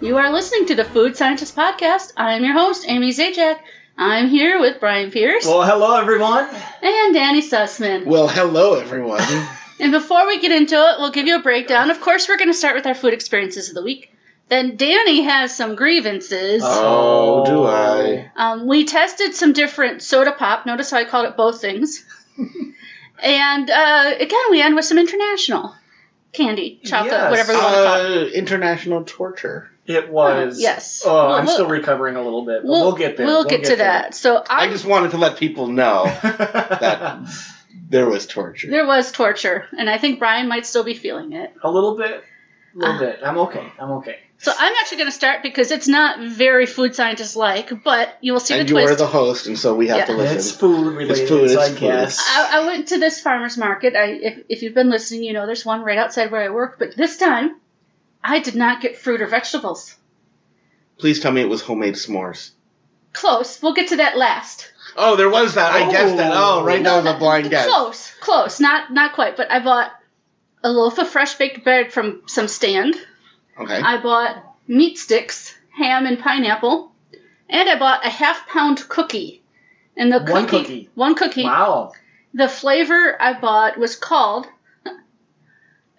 You are listening to the Food Scientist Podcast. I am your host, Amy Zajac. I'm here with Brian Pierce. Well, hello, everyone. And Danny Sussman. Well, hello, everyone. And before we get into it, we'll give you a breakdown. Of course, we're going to start with our food experiences of the week. Then Danny has some grievances. Oh, do I? We tested some different soda pop. Notice how I called it both things. And again, we end with some international candy, chocolate, Yes. whatever we want to call it. International torture. It was. Yes. Oh, I'm still recovering a little bit, but we'll get there. We'll get to that. So I just wanted to let people know that there was torture. There was torture, and I think Brian might still be feeling it. A little bit. I'm okay. So I'm actually going to start because it's not very food scientist-like, but you will see and the twist. And you are the host, and so we have to listen. It's food related, it's food, I guess. I went to this farmer's market. If you've been listening, you know there's one right outside where I work, but this time, I did not get fruit or vegetables. Please tell me it was homemade s'mores. Close. We'll get to that last. Oh, there was that. I guessed that. Oh, right now it's a blind guess. Close. Not quite, but I bought a loaf of fresh baked bread from some stand. Okay. I bought meat sticks, ham and pineapple, and I bought a half-pound cookie. And the One cookie. Wow. The flavor I bought was called...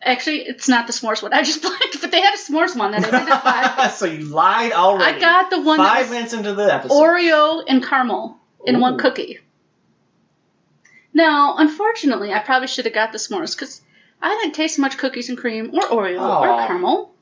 Actually, it's not the s'mores one. I just blanked, but they had a s'mores one that I didn't buy. So you lied already. I got the one 5 minutes into the episode. Oreo and caramel in one cookie. Now, unfortunately, I probably should have got the s'mores because I didn't taste much cookies and cream or Oreo or caramel.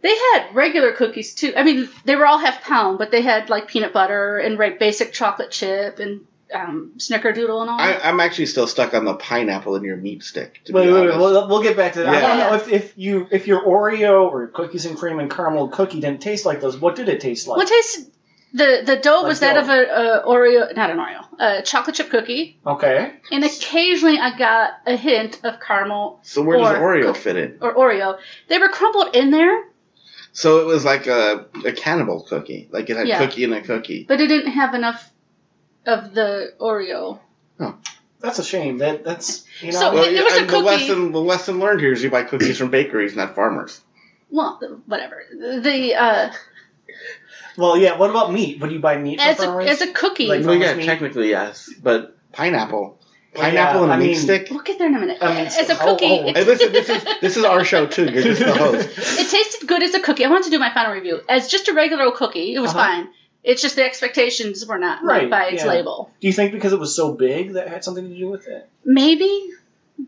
They had regular cookies, too. I mean, they were all half-pound, but they had, like, peanut butter and basic chocolate chip and snickerdoodle and all. I'm actually still stuck on the pineapple in your meat stick, to wait, be honest. We'll get back to that. Yeah. I want to know if your Oreo or cookies and cream and caramel cookie didn't taste like those, what did it taste like? What tasted... The dough Like was that of a chocolate chip cookie. Okay. And occasionally I got a hint of caramel. So where does Oreo fit in? Or Oreo. They were crumbled in there. So it was like a cannibal cookie. Like it had cookie in a cookie. But it didn't have enough of the Oreo. Oh. That's a shame. That's, you know. So it was a cookie. The lesson learned here is you buy cookies from bakeries, not farmers. Well, whatever. Well, yeah, what about meat? Would you buy meat from farmers? As a cookie. Well, yeah, technically, yes. But pineapple. Pineapple and a meat stick? We'll get there in a minute. As a cookie. Hey, listen, this is our show, too. You're just the host. It tasted good as a cookie. I want to do my final review. As just a regular old cookie, it was fine. It's just the expectations were not met by its label. Do you think because it was so big that had something to do with it? Maybe.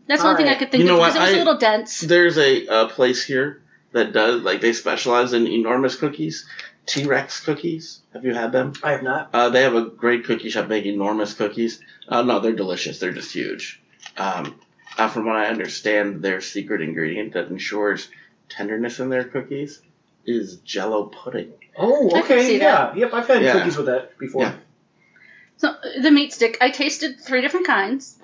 That's the only thing I could think of. Because it was a little dense. There's a place here that does, like, they specialize in enormous cookies. T-Rex cookies. Have you had them? I have not. They have a great cookie shop making enormous cookies. No, they're delicious. They're just huge. From what I understand, their secret ingredient that ensures tenderness in their cookies is Jell-O pudding. Oh, okay. I can see that. Yep, I've had cookies with that before. Yeah. So, the meat stick, I tasted 4 different kinds.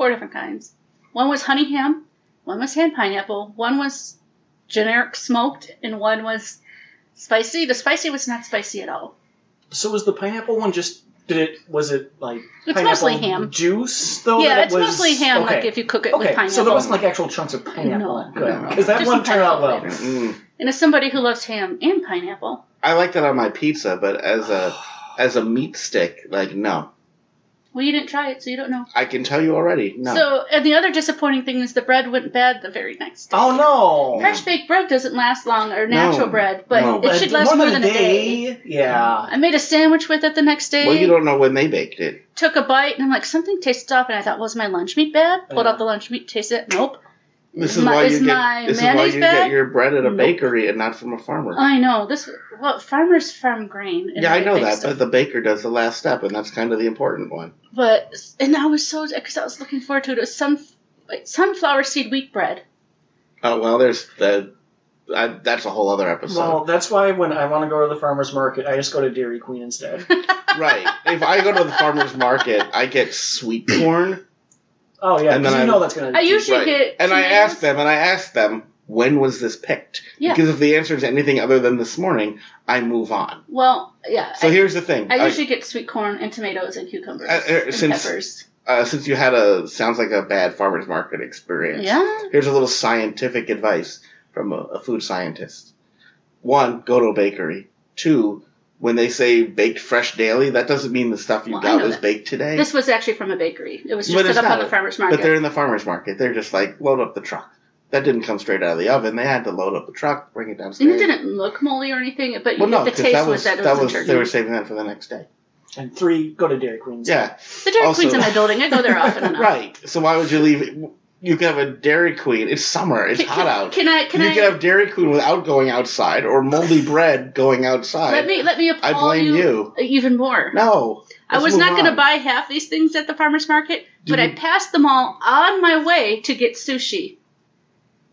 One was honey ham, one was hand pineapple, one was generic smoked, and one was spicy. The spicy was not spicy at all. So was the pineapple one was it like it's pineapple mostly ham juice though? Yeah, it's mostly ham. Okay. Like if you cook it with pineapple. So there wasn't like actual chunks of pineapple. No. Good, because that one turned out well. And as somebody who loves ham and pineapple, I like that on my pizza, but as a meat stick, like no. Well, you didn't try it, so you don't know. I can tell you already. No. So, and the other disappointing thing is the bread went bad the very next day. Oh, no. Fresh baked bread doesn't last long, or natural bread, but it should last more than a day. Yeah. I made a sandwich with it the next day. Well, you don't know when they baked it. Took a bite, and I'm like, something tastes off, and I thought, was my lunch meat bad? Pulled out the lunch meat, tasted it. Nope. This is why you get your bread at a bakery and not from a farmer. I know. Farmers farm grain. Yeah, I know that, but the baker does the last step, and that's kind of the important one. And I was because I was looking forward to it. It was sunflower seed wheat bread. Oh, well, there's that's a whole other episode. Well, that's why when I want to go to the farmer's market, I just go to Dairy Queen instead. Right. If I go to the farmer's market, I get sweet corn. Oh, yeah, because you know that's going to... I usually get... And I asked them, when was this picked? Yeah. Because if the answer is anything other than this morning, I move on. Well, yeah. So here's the thing. I usually get sweet corn and tomatoes and cucumbers and peppers. Since you had sounds like a bad farmer's market experience. Yeah. Here's a little scientific advice from a food scientist. one, go to a bakery. Two, when they say baked fresh daily, that doesn't mean the stuff you got was baked today. This was actually from a bakery. It was just set up on the farmer's market. But they're in the farmer's market. They're just like, load up the truck. That didn't come straight out of the oven. They had to load up the truck, bring it downstairs. And it didn't look moldy or anything, but the taste was that it was in turkey. They were saving that for the next day. And 3, go to Dairy Queen's. Yeah. The Dairy Queen's in my building. I go there often enough. Right. So why would you leave it? You can have a Dairy Queen. It's summer. It's hot out. You can have Dairy Queen without going outside, or moldy bread going outside. Let me appall I blame you even more. No. I was not going to buy half these things at the farmer's market, but I passed them all on my way to get sushi.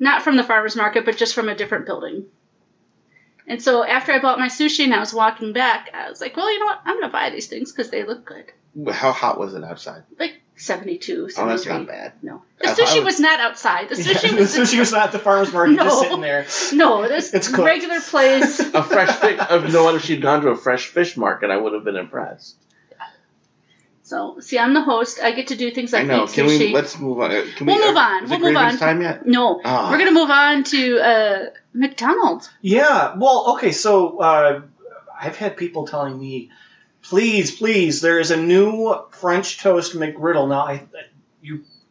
Not from the farmer's market, but just from a different building. And so after I bought my sushi and I was walking back, I was like, well, you know what? I'm going to buy these things because they look good. How hot was it outside? Like 72, 73. Oh, that's not bad. No. The sushi was not outside. The sushi was not at the farmer's market, just sitting there. No, this regular place. A fresh fish. If she'd gone to a fresh fish market, I would have been impressed. So, see, I'm the host. I get to do things like I know. sushi. Let's move on. We'll move on. Is it grievance time yet? No. Oh. We're going to move on to McDonald's. Yeah. Well, okay, so I've had people telling me, please, there is a new French toast McGriddle. Now,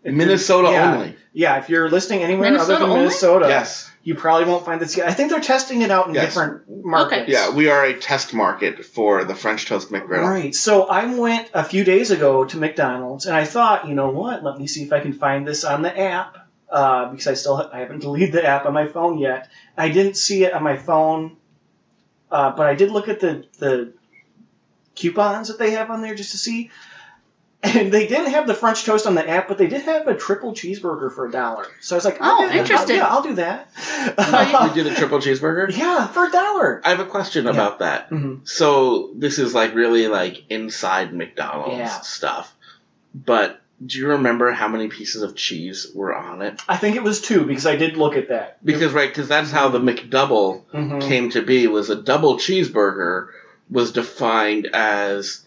Minnesota only. Yeah, if you're listening anywhere other than Minnesota, yes. You probably won't find this yet. I think they're testing it out in different markets. Okay. Yeah, we are a test market for the French toast McGriddle. Right. So I went a few days ago to McDonald's, and I thought, you know what? Let me see if I can find this on the app, because I haven't deleted the app on my phone yet. I didn't see it on my phone, but I did look at the coupons that they have on there just to see. And they didn't have the French toast on the app, but they did have a triple cheeseburger for $1. So I was like, interesting. I'll do that. You did a triple cheeseburger? Yeah, for $1. I have a question about that. Mm-hmm. So this is really inside McDonald's stuff. But do you remember how many pieces of cheese were on it? I think it was 2 because I did look at that. Because that's how the McDouble came to be, was a double cheeseburger was defined as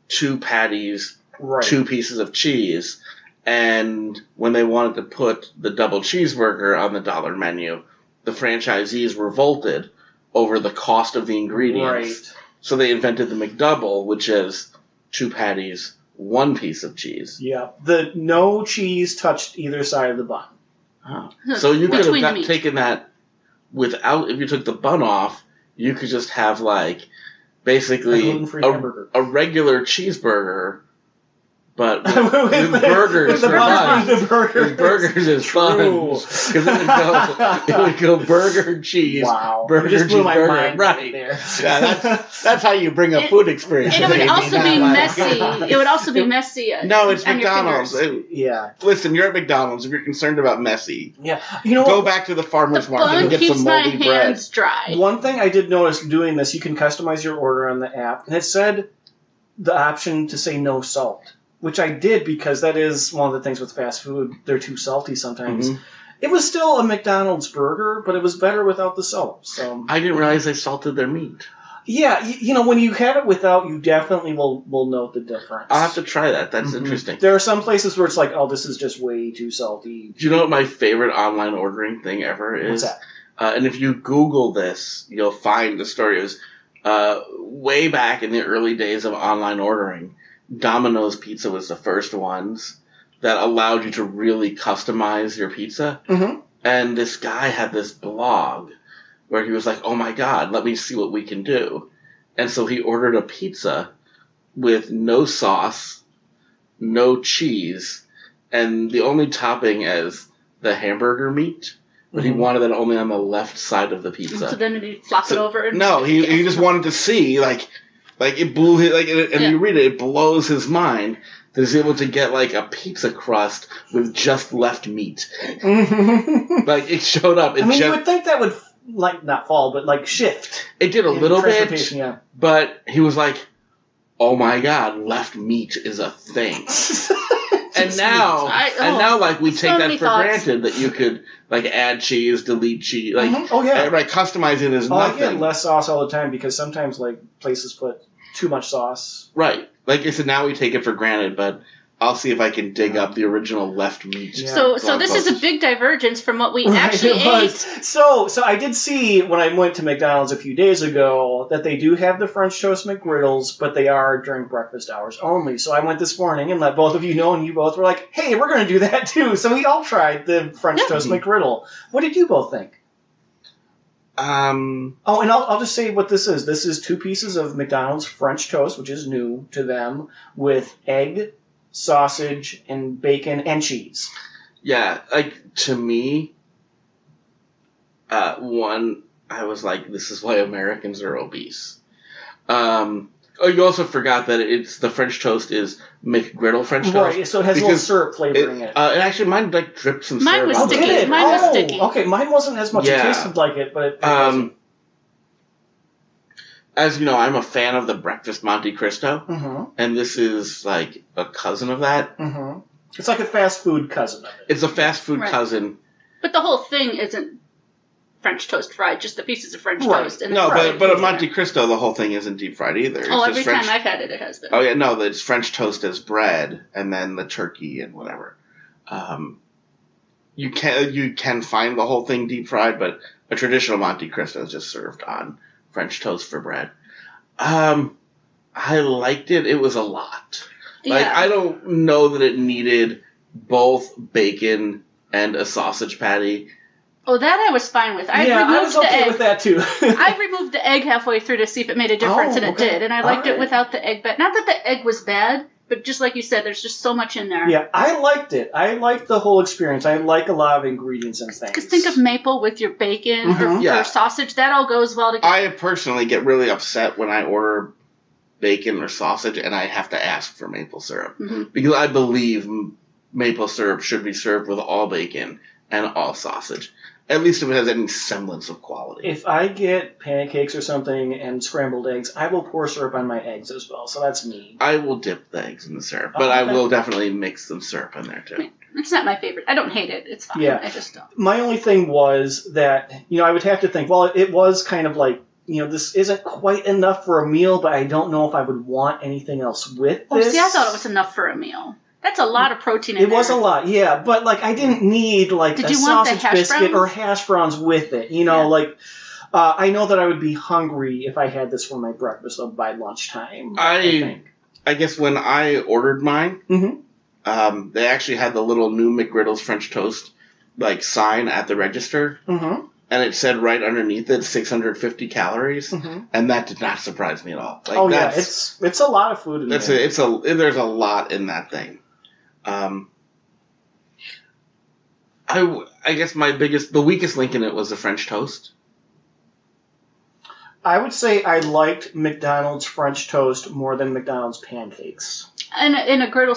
2 patties, 2 pieces of cheese, and when they wanted to put the double cheeseburger on the dollar menu, the franchisees revolted over the cost of the ingredients. Right. So they invented the McDouble, which is 2 patties, 1 piece of cheese. Yeah. The no cheese touched either side of the bun. Oh. So you could have taken that without, if you took the bun off, you could just have basically a regular cheeseburger, but with burgers for fun. With burgers is fun. Because it would go burger, cheese, burger, just blew my burger. Mind right there. Yeah, that's how you bring a food experience. And it would also be messy. It would also be messy. No, it's McDonald's. Listen, you're at McDonald's. If you're concerned about messy, go back to the farmer's market and get some moldy bread. My hands dry. One thing I did notice doing this, you can customize your order on the app, and it said the option to say no salt. Which I did because that is one of the things with fast food. They're too salty sometimes. Mm-hmm. It was still a McDonald's burger, but it was better without the salt. So I didn't realize they salted their meat. Yeah, when you have it without, you definitely will note the difference. I'll have to try that. That's interesting. There are some places where it's like, oh, this is just way too salty. Do you know what my favorite online ordering thing ever is? What's that? And if you Google this, you'll find the story. It was way back in the early days of online ordering. Domino's Pizza was the first ones that allowed you to really customize your pizza. Mm-hmm. And this guy had this blog where he was like, oh my God, let me see what we can do. And so he ordered a pizza with no sauce, no cheese, and the only topping as the hamburger meat. But he wanted it only on the left side of the pizza. So then he flopped it over? No, he just wanted to see, it blew his, you read it, it blows his mind that he's able to get, a pizza crust with just left meat. It showed up. You would think that would, not fall, but, shift. It did a little bit, but he was like, oh my God, left meat is a thing. And now, we take that for granted that you could, add cheese, delete cheese, customize it as nothing. I get less sauce all the time because sometimes, places put too much sauce. Right. Like I said, now we take it for granted, but I'll see if I can dig up the original left meat. Yeah. So this is a big divergence from what we actually It ate. was. So I did see when I went to McDonald's a few days ago that they do have the French toast McGriddles, but they are during breakfast hours only. So I went this morning and let both of you know, and you both were like, "Hey, we're going to do that too." So we all tried the French toast McGriddle. What did you both think? Oh, and I'll just say what this is. This is 2 pieces of McDonald's French toast, which is new to them, with egg, sausage, and bacon and cheese. Yeah, like, to me, one, I was like, this is why Americans are obese. You also forgot that it's the French toast is McGriddle French toast. Right, so it has a little syrup flavor in it. And actually, mine like dripped some Mine syrup. was on sticky. it. Mine was sticky. Okay, mine wasn't as much. Yeah. It tasted like it, but it wasn't. As you know, I'm a fan of the breakfast Monte Cristo, Mm-hmm. and this is like a cousin of that. Mm-hmm. It's like a fast food cousin of it. It's a fast food Right. cousin. But the whole thing isn't French toast fried, just the pieces of French Right. toast. And No, fried but a in Monte there. Cristo, the whole thing isn't deep fried either. It's Oh, just every French. time I've had it, it has been. Oh yeah, no, it's French toast as bread, and then the turkey and whatever. You can find the whole thing deep fried, but a traditional Monte Cristo is just served on French toast for bread. I liked it. It was a lot. Like, Yeah. I don't know that it needed both bacon and a sausage patty. Oh, that I was fine with. I I removed was the okay egg. with that too. I removed the egg halfway through to see if it made a difference, and it okay. did. And I liked Alright. it without the egg. But not that the egg was bad, but just like you said, there's just so much in there. Yeah, I liked it. I liked the whole experience. I like a lot of ingredients and things. Because think of maple with your bacon Mhm. Yeah. or sausage. That all goes well together. I personally get really upset when I order bacon or sausage and I have to ask for maple syrup. Mhm. Because I believe maple syrup should be served with all bacon and all sausage. At least if it has any semblance of quality. If I get pancakes or something and scrambled eggs, I will pour syrup on my eggs as well. So that's me. I will dip the eggs in the syrup, Oh, but I okay. will definitely mix some syrup in there too. It's not my favorite. I don't hate it. It's fine. Yeah. I just don't. My only thing was that, I would have to think, well, it was kind of like, this isn't quite enough for a meal, but I don't know if I would want anything else with Oh, this. see, I thought it was enough for a meal. That's a lot of protein in It there. was a lot, yeah, but I didn't need Did a you want the sausage hash biscuit browns? or hash browns with it. Yeah. I know that I would be hungry if I had this for my breakfast by lunchtime. I think. I guess when I ordered mine, Mm-hmm. they actually had the little new McGriddles French toast sign at the register, Mm-hmm. and it said right underneath it 650 calories, Mm-hmm. and that did not surprise me at all. Yeah, it's a lot of food in there. there's a lot in that thing. I guess the weakest link in it was the French toast. I would say I liked McDonald's French toast more than McDonald's pancakes. In a McGriddle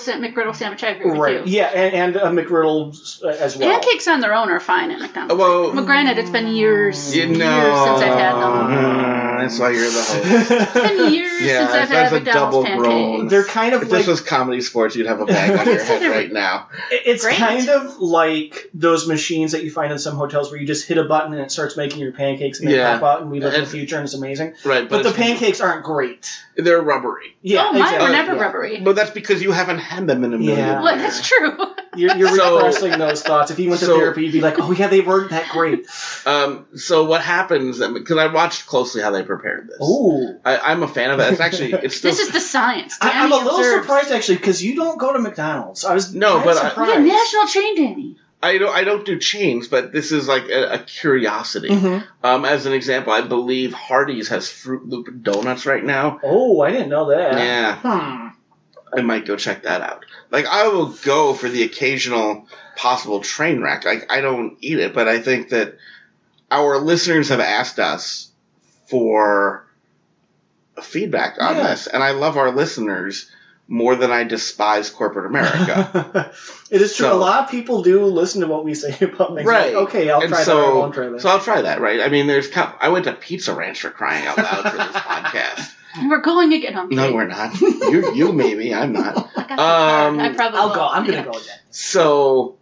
sandwich, I agree with Right. you. Yeah, and a McGriddle as well. Pancakes on their own are fine at McDonald's. Well, Granted, it's been years since I've had them. That's why you're the host. It's been years since I've had that's a McDonald's double groan. pancakes. They're kind of If this was Comedy Sports, you'd have a bag on your head right now. It's Great. kind of like those machines that you find in some hotels where you just hit a button and it starts making your pancakes and they Yeah. pop out and we live in the future and it's amazing. Right, But the pancakes aren't great. they're rubbery. Yeah, Oh, mine exactly. were never Yeah. rubbery. But that's because you haven't had them in a million Yeah. Well, years. that's true. You're So- repressing those thoughts. If you went to so- therapy, you'd be like, oh yeah, they weren't that great. So what happens, because I watched closely how they prepared this. Ooh. I'm a fan of it. It's still... This is the science. I'm Danny a little observes. surprised actually because you don't go to McDonald's. I was No, kinda but I- We surprised. got national chain, Danny. I don't do chains, but this is like a curiosity. Mhm. As an example, I believe Hardee's has Fruit Loop donuts right now. Oh, I didn't know that. Yeah. I might go check that out. I will go for the occasional possible train wreck. I don't eat it, but I think that our listeners have asked us for feedback on this, and I love our listeners more than I despise corporate America. It is true. So- A lot of people do listen to what we say about things. Right. Like, okay, I'll And try that. I won't try that. So I'll try that, right? I mean, I went to Pizza Ranch for crying out loud for this podcast. And we're going again, Humphrey. No, we're not. You maybe. I'm not. I got the card. I probably I'll will. go. I'm Yeah. going to go again. So,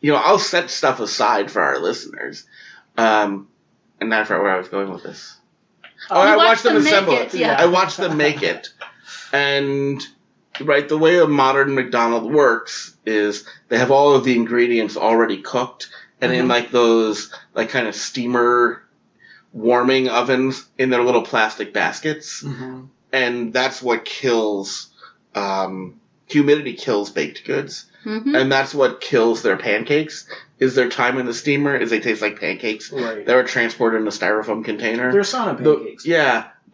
I'll set stuff aside for our listeners. And now I forgot where I was going with this. You I watched watched them them make assemble it, it. yeah. I watched them make it. And right, the way a modern McDonald's works is they have all of the ingredients already cooked and in like those like kind of steamer warming ovens in their little plastic baskets. And that's what kills, humidity kills baked goods. And that's what kills their pancakes, is their time in the steamer, is they taste like pancakes. Right. They were transported in a styrofoam container. They're sauna pancakes.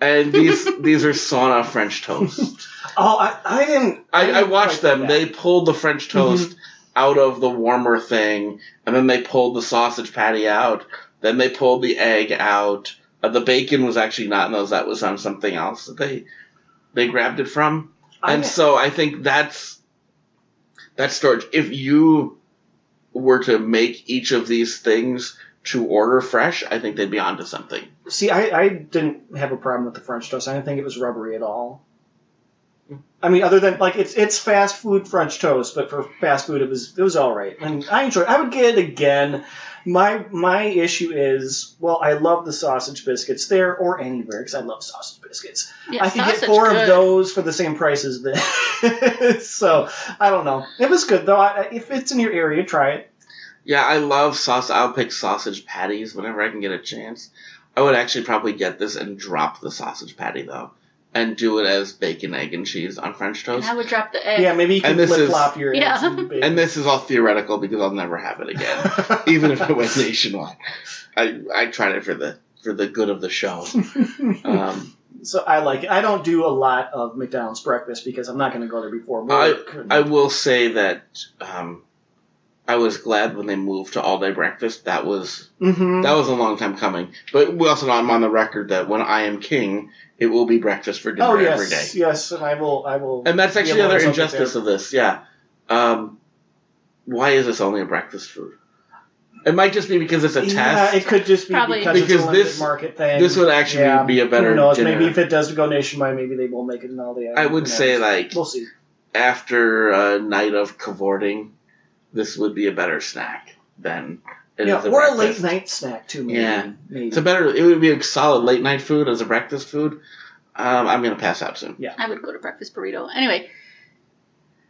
And these are sauna French toast. I watched them. That. They pulled the French toast out of the warmer thing, and then they pulled the sausage patty out. Then they pulled the egg out. The bacon was actually not in those. That was on something else that they grabbed it from. So I think that's storage. If you were to make each of these things to order fresh, I think they'd be onto something. See, I didn't have a problem with the French toast. I didn't think it was rubbery at all. I mean, other than like it's fast food French toast, but for fast food it was all right, and I enjoyed it. I would get it again. My issue is, well, I love the sausage biscuits there or anywhere because I love sausage biscuits. Yeah, I could get 4 of those for the same price as this. So I don't know. It was good though. If it's in your area, try it. Yeah, I love sauce. I'll pick sausage patties whenever I can get a chance. I would actually probably get this and drop the sausage patty though. And do it as bacon, egg, and cheese on French toast. And I would drop the egg. Yeah, maybe you can flip-flop your eggs. And this is all theoretical because I'll never have it again, even if it went nationwide. I tried it for the good of the show. So I like it. I don't do a lot of McDonald's breakfast because I'm not going to go there before work. I will say that I was glad when they moved to all-day breakfast. That was a long time coming. But we also know I'm on the record that when I am king, it will be breakfast for dinner every day. Yes, and I will. And that's actually the other injustice of this. Yeah. Why is this only a breakfast food? It might just be because it's a test. Yeah, it could just be because it's a limited market thing. This would actually be a better Who knows? dinner. Maybe if it does go nationwide, maybe they will make it an all-day. I would say, we'll see. After a night of cavorting, this would be a better snack than it is a or breakfast. a late night snack too. Maybe. Yeah, maybe. It would be a solid late night food as a breakfast food. I'm gonna pass out soon. Yeah, I would go to breakfast burrito. Anyway,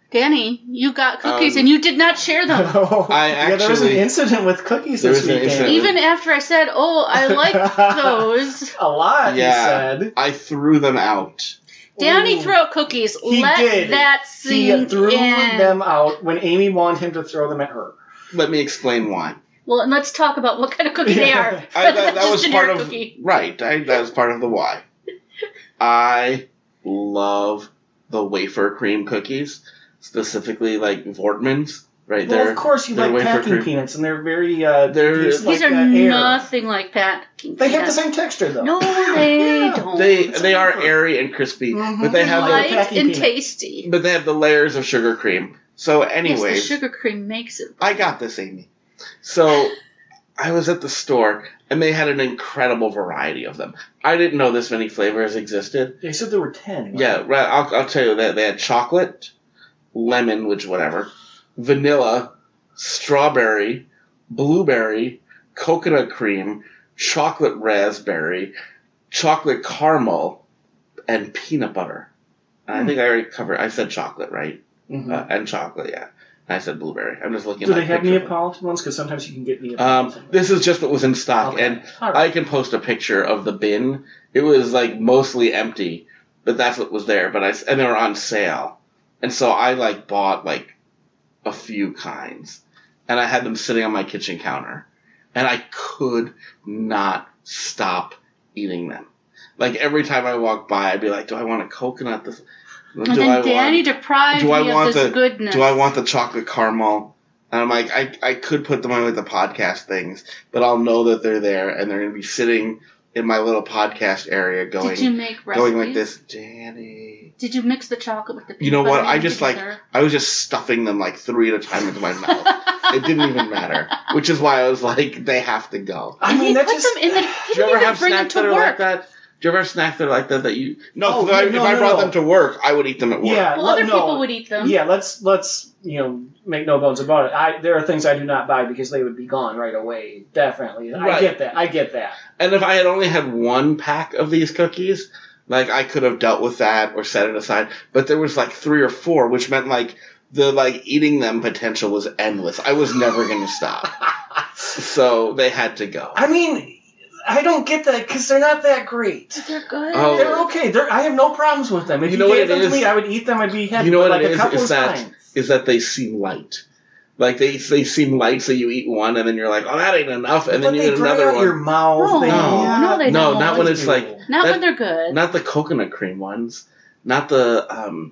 Danny, you got cookies and you did not share them. There was an incident with cookies this weekend. Even after I said, "Oh, I like those," a lot. Yeah, he said. I threw them out. Danny threw out cookies. He did. That sink He threw them out when Amy wanted him to throw them at her. Let me explain why. Well, and let's talk about what kind of cookie they are. That was part of cookie. Right. That was part of the why. I love the wafer cream cookies, specifically like Voortman's. Right. Well, of course you like packing peanuts, and they're very. These are nothing like packing peanuts. They have the same texture, though. No, they don't. They are airy and crispy, but they have light and tasty. But they have the layers of sugar cream. So, anyways, yes, the sugar cream makes it. I got this, Amy. So, I was at the store, and they had an incredible variety of them. I didn't know this many flavors existed. They said there were 10. Right? Yeah, right. I'll tell you that they had chocolate, lemon, which whatever, vanilla, strawberry, blueberry, coconut cream, chocolate raspberry, chocolate caramel, and peanut butter. And I think I already covered. I said chocolate, right? Mm-hmm. And chocolate, yeah. And I said blueberry. I'm just looking at. Do they have Neapolitan ones? Because sometimes you can get Neapolitan. This is just what was in stock, and I can post a picture of the bin. It was like mostly empty, but that's what was there. And they were on sale, and so I bought a few kinds, and I had them sitting on my kitchen counter, and I could not stop eating them. Like every time I walked by, I'd be like, "Do I want a coconut?" And then Danny deprived me of this goodness. Do I want the chocolate caramel? And I'm like, I could put them on with the podcast things, but I'll know that they're there, and they're going to be sitting in my little podcast area going. Did you make recipes? Going like this, Danny. Did you mix the chocolate with the peanut butter? You know what? I was just stuffing them 3 at a time into my mouth. It didn't even matter, which is why I was like, they have to go. I mean, that's just. Them in the, do you ever have snacks that are like that? Do you ever have snacks that are like that if I brought them to work, I would eat them at work. Yeah, well, other people would eat them. Yeah, let's make no bones about it. There are things I do not buy because they would be gone right away. Definitely. Right. I get that. And if I had only had one pack of these cookies, Like, I could have dealt with that or set it aside. But there was, like, 3 or 4, which meant, like, the, like, eating them potential was endless. I was never going to stop. So they had to go. I mean, I don't get that because they're not that great. They're good. Oh. They're okay. I have no problems with them. If you know what gave it them to is? me, I would eat them. I'd be happy. You know but what like it a couple is fine. is that they seem light. Like, they seem light, so you eat one, and then you're like, oh, that ain't enough, and then you eat another one. Your mouth. No, no, they No, don't. not when it's like... Not when they're good. Not the coconut cream ones. Not the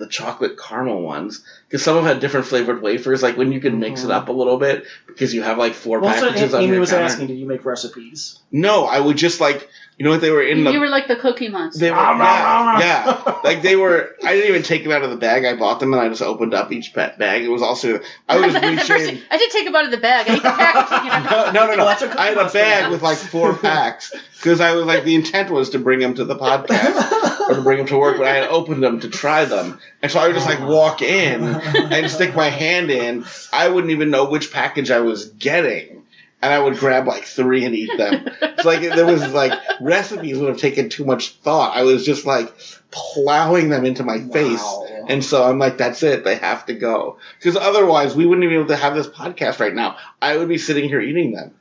chocolate caramel ones. Because some of them had different flavored wafers, like when you can mix it up a little bit, because you have like 4 packages on your Amy was counter. asking, did you make recipes? No, I would just like... You know what they were in the... You were like the Cookie Monster. They were, yeah. Like they were... I didn't even take them out of the bag. I bought them and I just opened up each bag. It was also... I was reaching... I did take them out of the bag. I ate the packaging. No. Well, that's what I had a bag with like 4 packs because I was like, the intent was to bring them to the podcast or to bring them to work, but I had opened them to try them. And so I would just like walk in and stick my hand in. I wouldn't even know which package I was getting. And I would grab like 3 and eat them. It's like there was like recipes would have taken too much thought. I was just like plowing them into my face. And so I'm like, that's it. They have to go. Because otherwise we wouldn't be able to have this podcast right now. I would be sitting here eating them.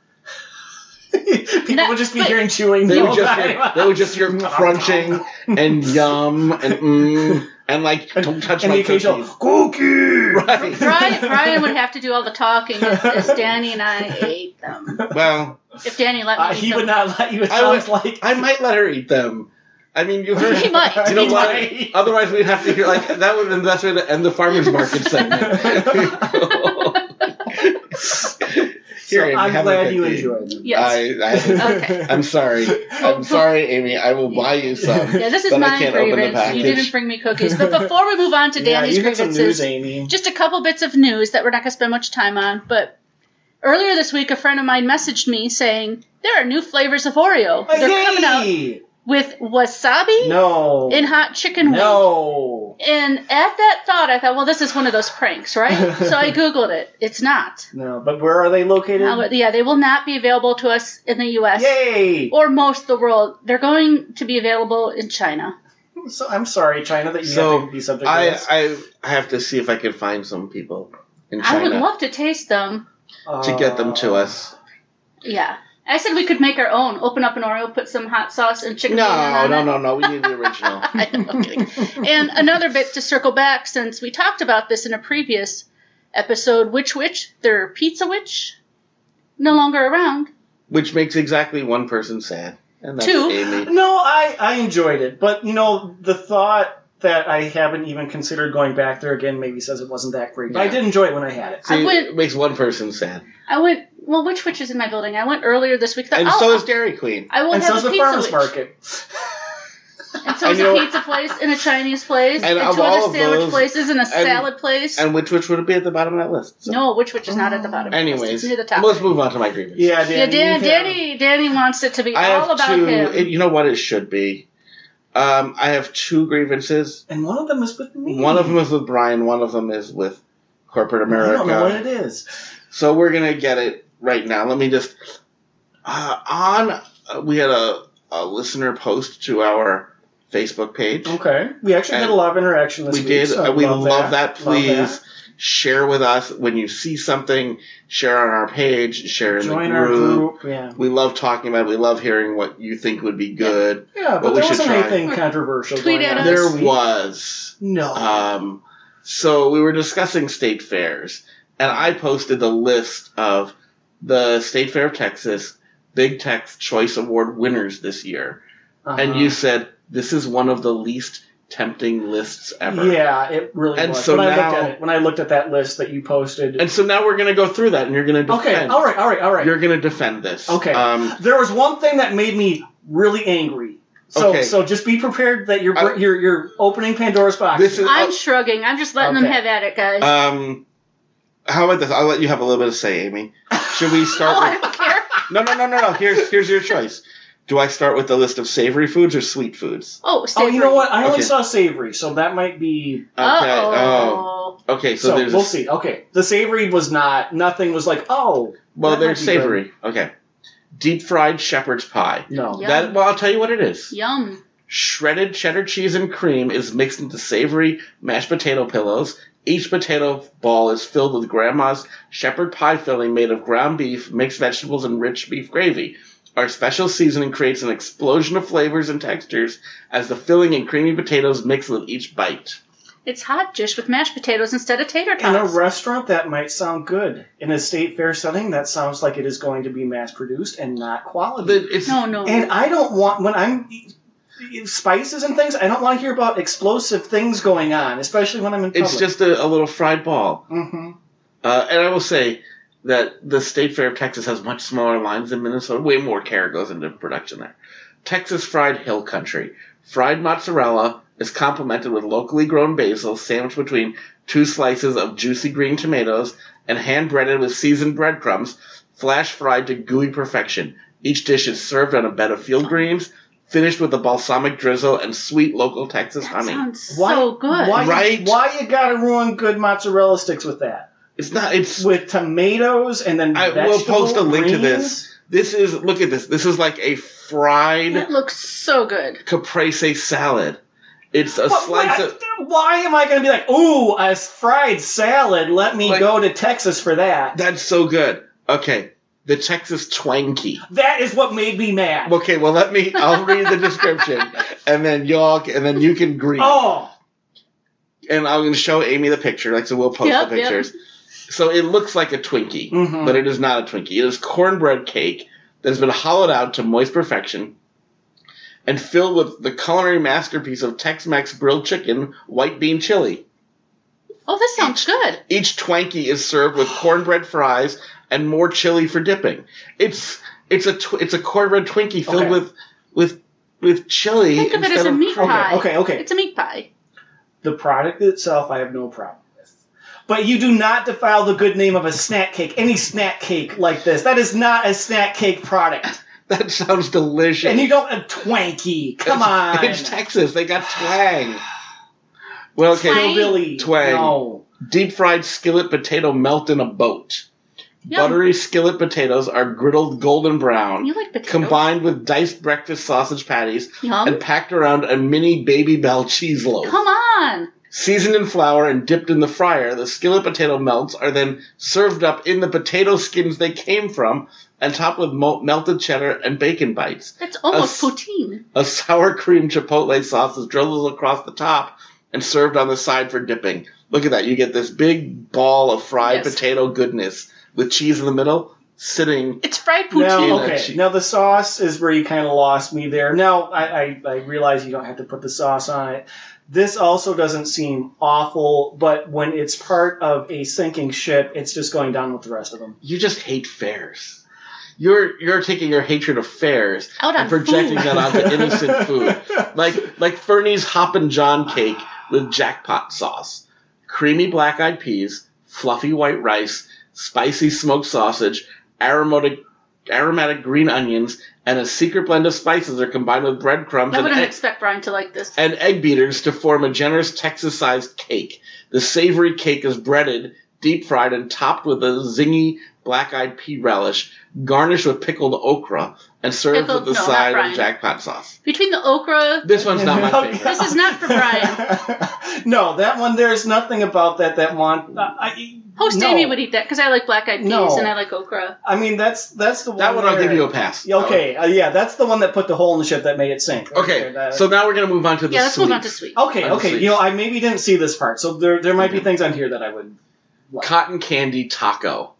People would just be hearing chewing. They would just hear crunching and yum and like don't touch and my the occasional cookie. Right. Brian would have to do all the talking as Danny and I ate them. Well, if Danny let me eat he them. would not let you. It sounds like I might let her eat them. I mean, you heard. He might. You know He what? might. Otherwise, we'd have to hear like that would be the best way to end the farmers market segment. Here, so Amy, I'm have glad a you cookie. enjoyed them. Yes. Okay. I'm sorry. I'm sorry, Amy. I will buy you some. Yeah, this is but I my can't open the grievance. package. You didn't bring me cookies. But before we move on to Danny's you got some grievances, news, Amy. just a couple bits of news that we're not going to spend much time on. But earlier this week, a friend of mine messaged me saying there are new flavors of Oreo. They're coming out with wasabi in hot chicken wing. No. And at that thought, I thought, well, this is one of those pranks, right? So I Googled it. It's not. No, but where are they located? Yeah, they will not be available to us in the U.S. Yay! Or most of the world. They're going to be available in China. So I'm sorry, China, that you have to be subject to this. I have to see if I can find some people in China. I would love to taste them. To get them to us. Yeah. I said we could make our own. Open up an Oreo, put some hot sauce and chicken wing on it. No. We need the original. I'm kidding. And another bit to circle back, since we talked about this in a previous episode, Witch, their Pizza Witch, no longer around. Which makes exactly one person sad. And that's 2. Amy. No, I enjoyed it. But, the thought that I haven't even considered going back there again maybe says it wasn't that great. But I did enjoy it when I had it. See, it makes one person sad. Witch is in my building. I went earlier this week. And so is Dairy Queen. I will and have so is a the Pizza farmer's Witch. market. And so is a pizza place and a Chinese place and 2 other sandwich places and a salad place. And which would it be at the bottom of that list? So. No, Witch is not at the bottom. Anyways, it's near the top. Let's move on to my grievance. Yeah, Danny wants it to be all about him. You know what it should be? I have 2 grievances. And one of them is with me. One of them is with Brian. One of them is with corporate America. I don't know what it is. So we're going to get it right now. Let me just... we had a listener post to our Facebook page. Okay. We actually had a lot of interaction this week. We did. So we love that. Please share with us when you see something. Share on our page. Share in the group. Our group. Yeah. We love talking about it. We love hearing what you think would be good. Yeah, but there wasn't anything controversial Tweet going at on. us. There was. No. So we were discussing state fairs, and I posted the list of the State Fair of Texas Big Tech Choice Award winners this year. And you said, this is one of the least tempting lists ever. Yeah, it really was. So when I looked at that list that you posted. And so now we're going to go through that, and you're going to defend. Okay, all right. You're going to defend this. Okay. There was one thing that made me really angry. So just be prepared that you're opening Pandora's box. I'm shrugging. I'm just letting them have at it, guys. How about this? I'll let you have a little bit of say, Amy. Should we start with... I don't care. No. Here's your choice. Do I start with the list of savory foods or sweet foods? Savory. Oh, you know what? I only saw savory, so that might be... Okay. Oh. Okay, so there's... We'll see. Okay. The savory was not... Nothing was like, oh... Well, there's savory. Good. Okay. Deep fried shepherd's pie. No. I'll tell you what it is. Yum. Shredded cheddar cheese and cream is mixed into savory mashed potato pillows. Each potato ball is filled with Grandma's shepherd pie filling made of ground beef, mixed vegetables, and rich beef gravy. Our special seasoning creates an explosion of flavors and textures as the filling and creamy potatoes mix with each bite. It's hot dish with mashed potatoes instead of tater tots. In a restaurant, that might sound good. In a state fair setting, that sounds like it is going to be mass-produced and not quality. No. And I don't want, when I'm spices and things, I don't want to hear about explosive things going on, especially when I'm in public. It's just a little fried ball. Mm-hmm. And I will say that the State Fair of Texas has much smaller lines than Minnesota. Way more care goes into production there. Texas Fried Hill Country. Fried mozzarella is complemented with locally grown basil sandwiched between 2 slices of juicy green tomatoes and hand-breaded with seasoned breadcrumbs, flash-fried to gooey perfection. Each dish is served on a bed of field greens, finished with a balsamic drizzle and sweet local Texas honey. Sounds so good. Why you gotta ruin good mozzarella sticks with that? It's with tomatoes and then I will post a link to this. Look at this. This is like a fried... It looks so good. Caprese salad. It's a slice of... Why am I going to be like, ooh, a fried salad, let me go to Texas for that? That's so good. Okay, the Texas Twanky. That is what made me mad. Okay, well, I'll read the description, and then you can greet. Oh! And I'm going to show Amy the picture, so we'll post the pictures. Yep. So it looks like a Twinkie, but it is not a Twinkie. It is cornbread cake that has been hollowed out to moist perfection and filled with the culinary masterpiece of Tex-Mex grilled chicken, white bean chili. Oh, this sounds good. Each Twankie is served with cornbread fries and more chili for dipping. It's a cornbread Twinkie filled with chili. Think of it as a meat pie. Okay. It's a meat pie. The product itself, I have no problem with. But you do not defile the good name of a snack cake. Any snack cake like this. That is not a snack cake product. That sounds delicious. And you don't have Twanky. Come on. It's Texas. They got twang. Well, okay. Twang. No. Deep fried skillet potato melt in a boat. Yum. Buttery skillet potatoes are griddled golden brown. You like potatoes? Combined with diced breakfast sausage patties and packed around a mini Baby Bell cheese loaf. Come on. Seasoned in flour and dipped in the fryer, the skillet potato melts are then served up in the potato skins they came from and topped with melted cheddar and bacon bites. That's almost poutine. A sour cream chipotle sauce is drizzled across the top and served on the side for dipping. Look at that. You get this big ball of fried potato goodness with cheese in the middle sitting. It's fried poutine. Now the sauce is where you kind of lost me there. Now I realize you don't have to put the sauce on it. This also doesn't seem awful, but when it's part of a sinking ship, it's just going down with the rest of them. You just hate fairs. You're taking your hatred of fairs and projecting that onto innocent food. Like Fernie's Hoppin' John cake with jackpot sauce. Creamy black-eyed peas, fluffy white rice, spicy smoked sausage, aromatic green onions, and a secret blend of spices are combined with breadcrumbs. I wouldn't expect Brian to like this. And egg beaters to form a generous Texas-sized cake. The savory cake is breaded, deep-fried, and topped with a zingy black-eyed pea relish, garnished with pickled okra, and served with the side of jackpot sauce. Between the okra... This one's not my favorite. This is not for Brian. No, that one, there's nothing about that one... Host Amy would eat that because I like black-eyed peas and I like okra. I mean, that's the one. That one I'll give you a pass. Okay, that's the one that put the hole in the ship that made it sink. Okay, so now we're going to move on to the sweet. Let's move on to sweet. Okay. I maybe didn't see this part, so there might be things on here that I would like. Cotton candy taco.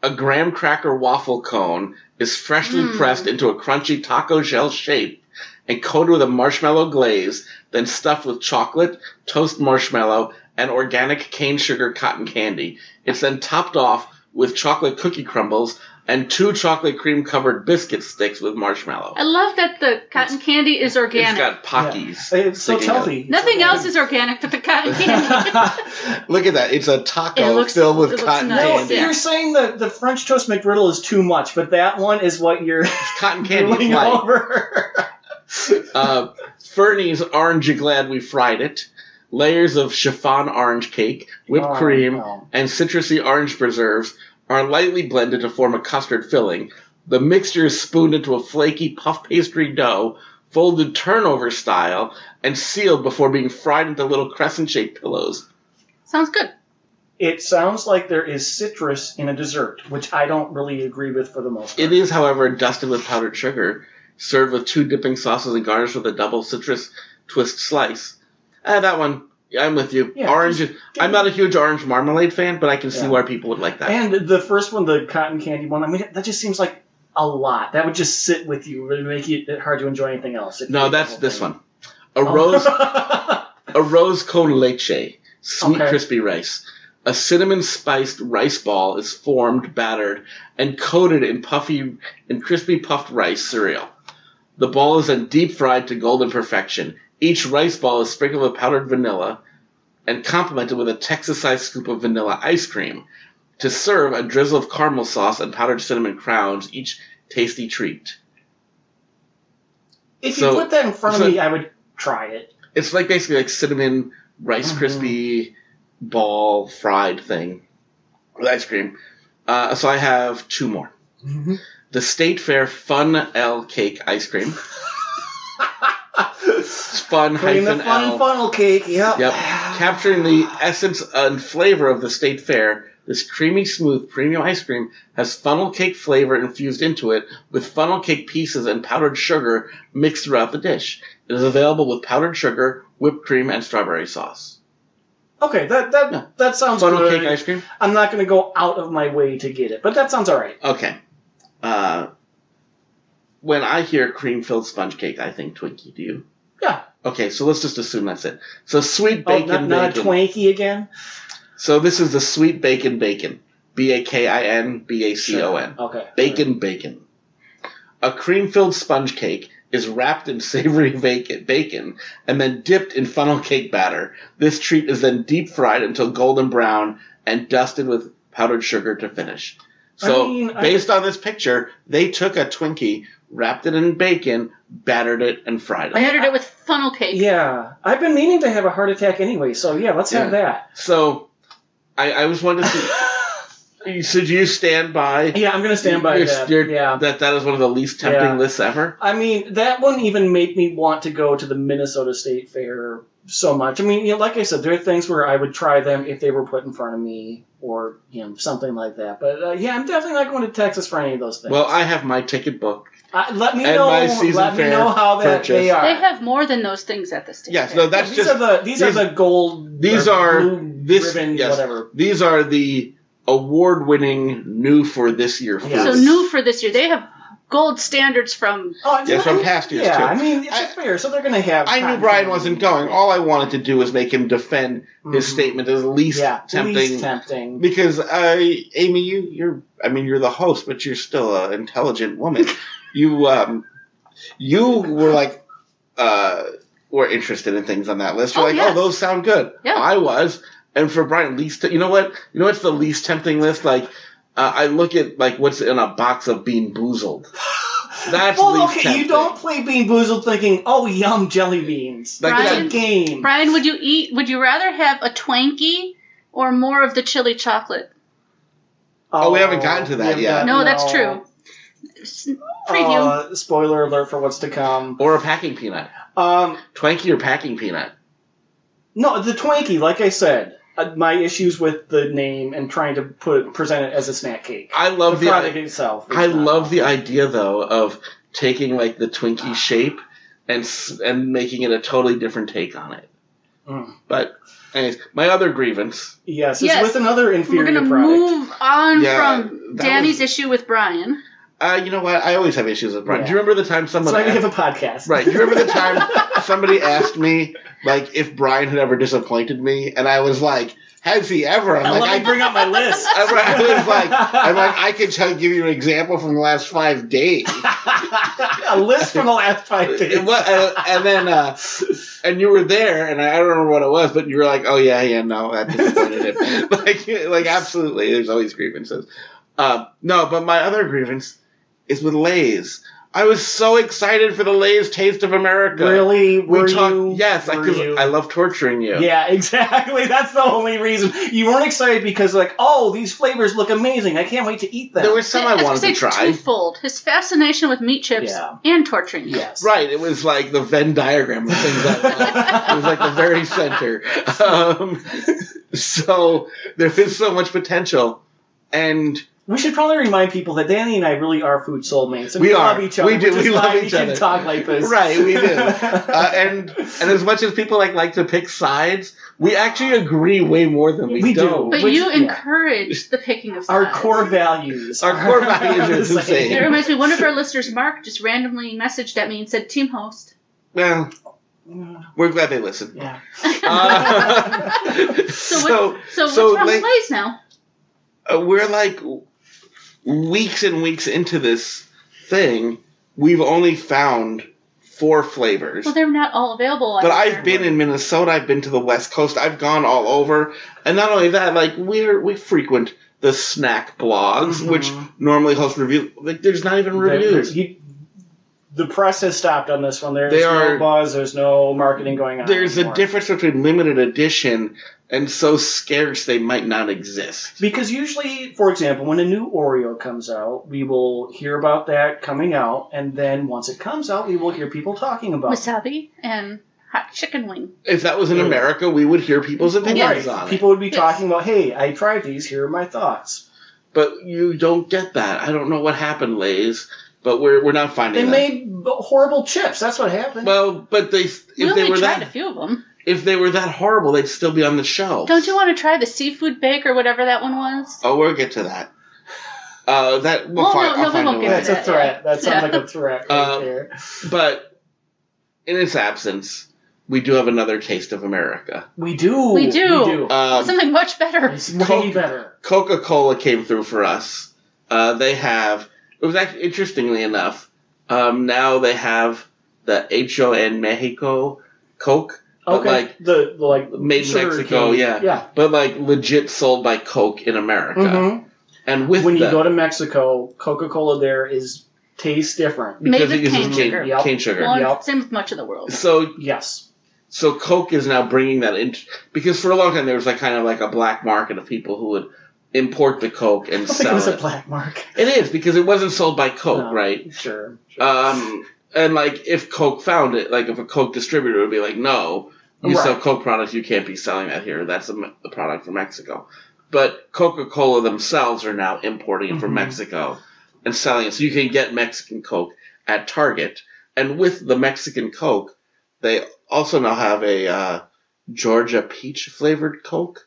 A graham cracker waffle cone is freshly pressed into a crunchy taco shell shape and coated with a marshmallow glaze, then stuffed with chocolate, toast marshmallow, and organic cane sugar cotton candy. It's then topped off with chocolate cookie crumbles and 2 chocolate cream covered biscuit sticks with marshmallow. I love that the cotton candy is organic. It's got Pockies. Yeah. It's so healthy. Nothing else is organic but the cotton candy. Look at that. It's a taco filled with cotton candy. You're saying that the French toast McGriddle is too much, but that one is what you're cotton candy over. Fernie's Orange You Glad We Fried It. Layers of chiffon orange cake, whipped cream, and citrusy orange preserves are lightly blended to form a custard filling. The mixture is spooned into a flaky puff pastry dough folded turnover style, and sealed before being fried into little crescent-shaped pillows. Sounds good. It sounds like there is citrus in a dessert, which I don't really agree with for the most part. It is, however, dusted with powdered sugar, served with 2 dipping sauces and garnished with a double citrus twist slice. That one, I'm with you. Yeah, Orange. I'm not a huge orange marmalade fan, but I can see why people would like that. And the first one, the cotton candy one, I mean, that just seems like a lot. That would just sit with you, really make it hard to enjoy anything else. No, that's this one. A rose con leche, sweet crispy rice. A cinnamon-spiced rice ball is formed, battered, and coated in crispy puffed rice cereal. The ball is then deep-fried to golden perfection. Each rice ball is sprinkled with powdered vanilla and complemented with a Texas-sized scoop of vanilla ice cream. To serve, a drizzle of caramel sauce and powdered cinnamon crowns each tasty treat. If you put that in front of me, I would try it. It's like basically like cinnamon, Rice crispy ball fried thing with ice cream. So I have 2 more. Mm-hmm. The State Fair Fun L Cake Ice Cream. Fun hyphen the fun L. funnel cake, yep. Capturing the essence and flavor of the State Fair, this creamy, smooth, premium ice cream has funnel cake flavor infused into it with funnel cake pieces and powdered sugar mixed throughout the dish. It is available with powdered sugar, whipped cream, and strawberry sauce. Okay, that sounds funnel good. Cake ice cream? I'm not going to go out of my way to get it, but that sounds all right. Okay. When I hear cream-filled sponge cake, I think Twinkie. Do you? Yeah. Okay, so let's just assume that's it. So sweet bacon not a Twinkie again? So this is the sweet bacon. BAKIN BACON. Sure. Okay. Bacon. A cream-filled sponge cake is wrapped in savory bacon and then dipped in funnel cake batter. This treat is then deep-fried until golden brown and dusted with powdered sugar to finish. So, based on this picture, they took a Twinkie, wrapped it in bacon, battered it, and fried it. Battered it with funnel cake. Yeah. I've been meaning to have a heart attack anyway, so yeah, let's have that. So, I was wondering, so do you stand by? Yeah, I'm going to stand by that. That is one of the least tempting lists ever? I mean, that one even made me want to go to the Minnesota State Fair so much. I mean, like I said, there are things where I would try them if they were put in front of me or something like that. But I'm definitely not going to Texas for any of those things. Well, I have my ticket booked. Let me know how that they are. They have more than those things at the state. Yes, no, that's these are the gold. These are blue ribbon, whatever. These are the award-winning new for this year. So new for this year, they have gold standards from from past years too. Yeah, I mean it's fair, so they're going to have. I knew Brian wasn't going. All I wanted to do was make him defend his statement as least tempting. Least tempting. Because Amy, you're the host, but you're still an intelligent woman. You were like were interested in things on that list. You're oh, those sound good. Yeah. I was. And for Brian, you know what's the least tempting list? Like, I look at like what's in a box of Bean Boozled. That's least tempting. You don't play Bean Boozled thinking, oh, yum, jelly beans. Like Brian, that's a game. Brian, would you rather have a Twinkie or more of the chili chocolate? Oh, we haven't gotten to that yet. No, that's true. Preview. Spoiler alert for what's to come. Or a packing peanut. Twinkie or packing peanut? No, the Twinkie, like I said. My issues with the name and trying to present it as a snack cake. I love the product itself. I love the idea though of taking like the Twinkie shape and making it a totally different take on it. But anyways, my other grievance. Yes, with another inferior product. We're going to move on from Danny's issue with Brian. You know what? I always have issues with Brian. Yeah. Do you remember the time someone... That's why we have a podcast. Right. Do you remember the time somebody asked me, like, if Brian had ever disappointed me? And I was like, has he ever? I'm like, I bring up my list. I can give you an example from the last 5 days. A list from the last 5 days. And then, and you were there, and I don't remember what it was, but you were like, oh, no, that disappointed him. like, absolutely. There's always grievances. No, but my other grievance is with Lay's. I was so excited for the Lay's Taste of America. Really? Were you? Yes, because I love torturing you. Yeah, exactly. That's the only reason. You weren't excited because, like, oh, these flavors look amazing. I can't wait to eat them. There were some I wanted to try. It's twofold. His fascination with meat chips and torturing you. Yes. Right. It was like the Venn diagram of things I wanted. It was like the very center. So there is so much potential. And we should probably remind people that Danny and I really are food soulmates. And we love each other. We do. We love each other. We can talk like this. Right, we do. And as much as people like to pick sides, we actually agree way more than we don't. But you encourage the picking of sides. Our core values. Our core values are the same. It reminds me, one of our listeners, Mark, just randomly messaged at me and said, Team Host. Well, we're glad they listen. Yeah. So what's wrong with Lay's now? We're like weeks and weeks into this thing. We've only found 4 flavors. Well, they're not all available. But I've been in Minnesota. I've been to the West Coast. I've gone all over. And not only that, like we frequent the snack blogs, which normally host reviews. Like, there's not even reviews. The press has stopped on this one. There's no buzz. There's no marketing going on. There's anymore. a difference between limited edition and so scarce they might not exist. Because usually, for example, when a new Oreo comes out, we will hear about that coming out, and then once it comes out, we will hear people talking about wasabi and hot chicken wing. If that was in America, we would hear people's opinions on it. People would be talking about, hey, I tried these, here are my thoughts. But you don't get that. I don't know what happened, Lay's. But we're not finding that. They made horrible chips. That's what happened. Well, but we tried a few of them. If they were that horrible, they'd still be on the shelf. Don't you want to try the seafood bake or whatever that one was? Oh, we'll get to that. We won't get to That's a threat. That sounds like a threat right there. But in its absence, we do have another Taste of America. We do. Something much better. It's way better. Coca-Cola came through for us. They have... It was actually, interestingly enough, now they have the Hecho en Mexico Coke. Okay. But made in Mexico, yeah. But like legit sold by Coke in America. Mm-hmm. And when you go to Mexico, Coca-Cola there tastes different. Because it uses cane sugar. Well, same with much of the world. So yes. So Coke is now bringing that in, because for a long time there was kind of a black market of people who would import the Coke and sell it. I think it was a black market. It is, because it wasn't sold by Coke, right? Sure. And if Coke found it, if a Coke distributor would be like, no, you sell Coke products, you can't be selling that here. That's the product from Mexico. But Coca-Cola themselves are now importing it from Mexico and selling it. So you can get Mexican Coke at Target. And with the Mexican Coke, they also now have a Georgia peach flavored Coke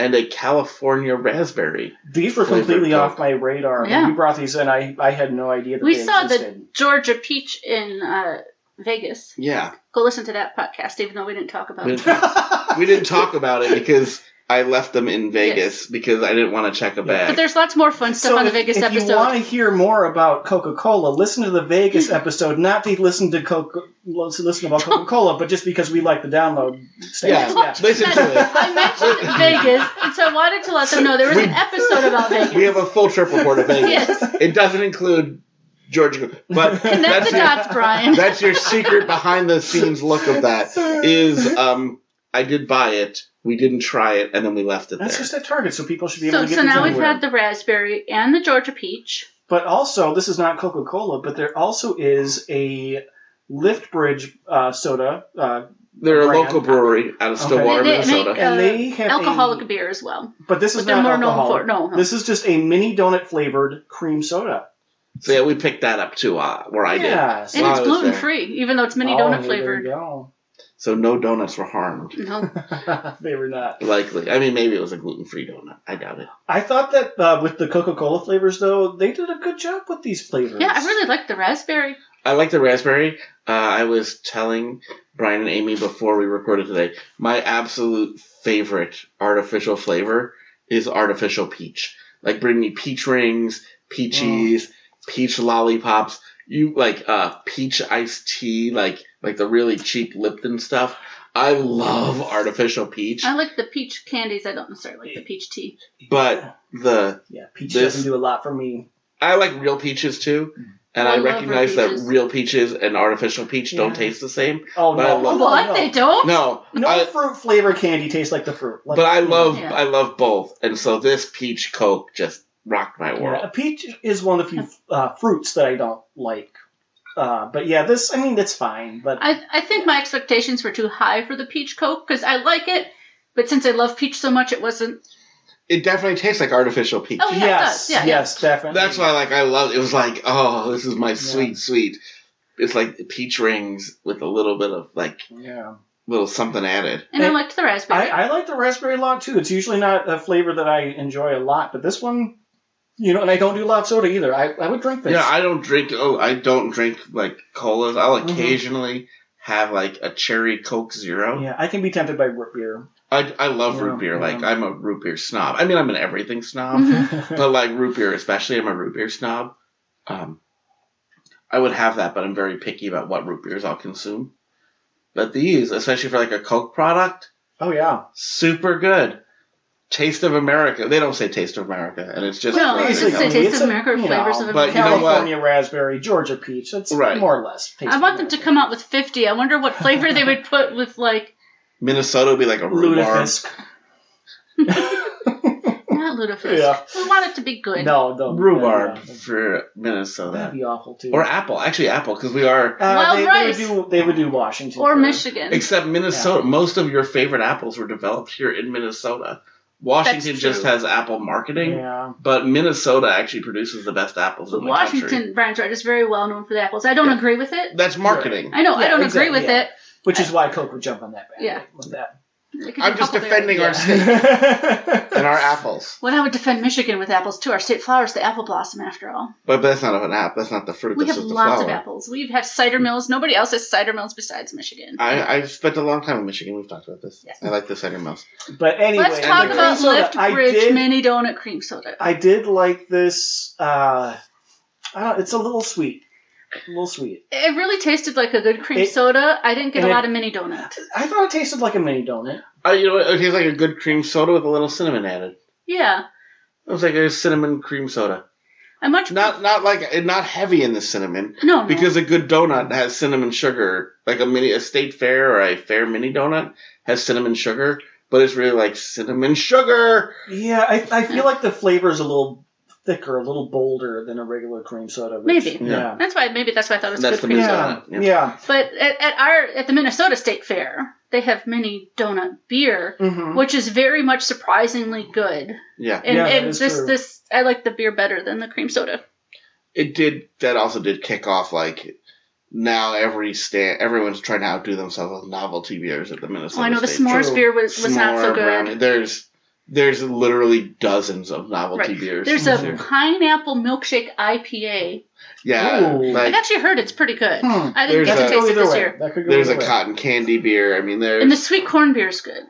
and a California raspberry. These were completely off my radar. Yeah. When you brought these in, I had no idea that we they saw existed. the Georgia peach in Vegas. Yeah. Go listen to that podcast, even though we didn't talk about it. We didn't talk about it because I left them in Vegas because I didn't want to check a bag. But there's lots more fun stuff on the Vegas episode. If you want to hear more about Coca-Cola, listen to the Vegas episode, not to listen about Coca-Cola, but just because we like the download stats. Yeah. Listen to it. I mentioned Vegas, and so I wanted to let them know there was an episode about Vegas. We have a full trip report of Vegas. Yes. It doesn't include Georgia, but connect the dots, Brian. That's your secret behind the scenes look of that. Is I did buy it. We didn't try it, and then we left it there. That's just at Target, so people should be able to get it. So now we've had the raspberry and the Georgia peach. But also, this is not Coca-Cola, but there also is a Liftbridge soda. They're a local brewery out of Stillwater, Minnesota. And they have alcoholic beer as well. But this is not alcoholic. This is just a mini donut-flavored cream soda. So yeah, we picked that up too, where I did. And it's gluten-free, even though it's mini donut flavored. There you go. So no donuts were harmed. No. They were not. Likely. I mean, maybe it was a gluten-free donut. I doubt it. I thought that with the Coca-Cola flavors, though, they did a good job with these flavors. Yeah, I really like the raspberry. I like the raspberry. I was telling Brian and Amy before we recorded today, my absolute favorite artificial flavor is artificial peach. Bring me peach rings, peaches, peach lollipops. You peach iced tea, like the really cheap Lipton stuff. I love artificial peach. I like the peach candies. I don't necessarily like the peach tea. But peach doesn't do a lot for me. I like real peaches too, And I I love recognize real that peaches. real peaches and artificial peach don't taste the same. Oh, But no. I love- What? No. They don't? No, Fruit flavor candy tastes like the fruit. Like, but I you love Yeah. I love both, and so this peach Coke just rocked my know, world. a peach is one of the few fruits that I don't like. But yeah, this, I mean, it's fine. But I think my expectations were too high for the peach Coke because I like it, but since I love peach so much, it wasn't. It definitely tastes like artificial peach. Oh, yeah. yes, it does. Yeah, yes, definitely. That's why I love it. Was like, oh, this is my sweet. It's like peach rings with a little bit of little something added. And I liked the raspberry. I like the raspberry a lot too. It's usually not a flavor that I enjoy a lot, but this one, and I don't do a lot of soda either. I would drink this. Yeah, I don't drink like colas. I'll occasionally have like a cherry Coke Zero. Yeah, I can be tempted by root beer. I love root beer. Like I'm a root beer snob. I mean, I'm an everything snob, but like root beer, especially, I'm a root beer snob. I would have that, but I'm very picky about what root beers I'll consume. But these, especially for like a Coke product, Oh yeah, super good. Taste of America. They don't say Taste of America, and it's just No, it's basically, the Taste it's of America or Flavors of but America. you know what? California raspberry, Georgia peach. That's Right. more or less. Taste I of want them to America. come out with 50. I wonder what flavor they would put with, like, Minnesota would be like a rhubarb. Lutefisk. not lutefisk. Yeah. We want it to be good. No, Rhubarb yeah. for Minnesota. That'd be awful too. Or apple. Actually, apple, because we are... Wild rice. They would do Washington. Or for- Michigan. Except Minnesota. Most of your favorite apples were developed here in Minnesota. Washington That's just true. has apple marketing, Yeah. but Minnesota actually produces the best apples But in the country. Washington, Brian's right, is very well known for the apples. I don't agree with it. That's marketing. I know, I Yeah, don't exactly, agree with yeah. it. Which is why Coke would jump on that band. Yeah. With that. It could be I'm a just couple defending our there. state and our apples. Well, I would defend Michigan with apples too. Our state flower is the apple blossom, after all. But that's not an apple. That's not the fruit. We That's have just the lots flower. of apples. We have cider mills. Nobody else has cider mills besides Michigan. I've spent a long time in Michigan. We've talked about this. Yes. I like the cider mills. But anyway, Let's talk and the about cream soda, Lift Bridge Mini Donut Cream Soda. I did like this. It's a little sweet. A little sweet. It really tasted like a good cream soda. I didn't get a and lot of mini donut. I thought it tasted like a mini donut. You know what? It tastes like a good cream soda with a little cinnamon added. Yeah. It was like a cinnamon cream soda. I'm much Not heavy in the cinnamon. no. Because a good donut has cinnamon sugar. Like a State Fair or a Fair mini donut has cinnamon sugar, but it's really like cinnamon sugar. Yeah, I feel like the flavor is a little thicker, a little bolder than a regular cream soda. Maybe. Yeah. That's why I thought it was That's good the cream Minnesota. soda. Yeah. But at the Minnesota State Fair, they have mini donut beer, Mm-hmm. which is very much surprisingly good. Yeah. And, Yeah, that and is this true. this I like the beer better than the cream soda. That also did kick off like now everyone's trying to outdo themselves with novelty beers at the Minnesota Oh, I know the State s'mores True. beer was not so S'more, good. brownie. There's literally dozens of novelty Right. beers. There's a pineapple milkshake IPA. Yeah, Ooh. like I've actually heard it's pretty good. I didn't There's get to a- taste it this way. year. That could go there's either a way. cotton candy beer. I mean, And the there's sweet corn beer is good.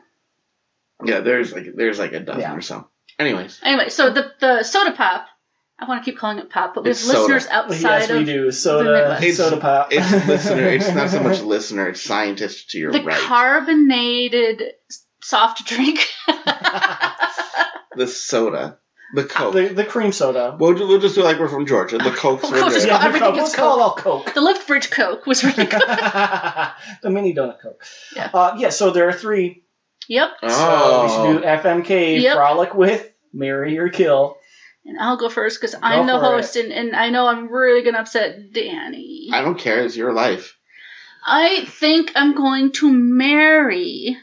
there's like a dozen Yeah. or so. Anyways, Anyway, so the soda pop, I want to keep calling it pop, but we have It's soda. listeners outside Yes, we of do. Soda, Midwest. soda pop. it's listener. It's not so much listener. It's scientist to your the right. carbonated soft drink. The soda, the Coke. the cream soda. We'll just do like we're from Georgia. The Cokes Of were course, good. it's Yeah, the everything Coke. is Let's call it all Coke. The Lift Bridge Coke was really good. The mini donut Coke. Yeah. So there are three. Yep. So we Oh, should do FMK, Yep. Frolic with, Marry or Kill. And I'll go first because I'm the for host, and I know I'm really going to upset Danny. I don't care. It's your life. I think I'm going to marry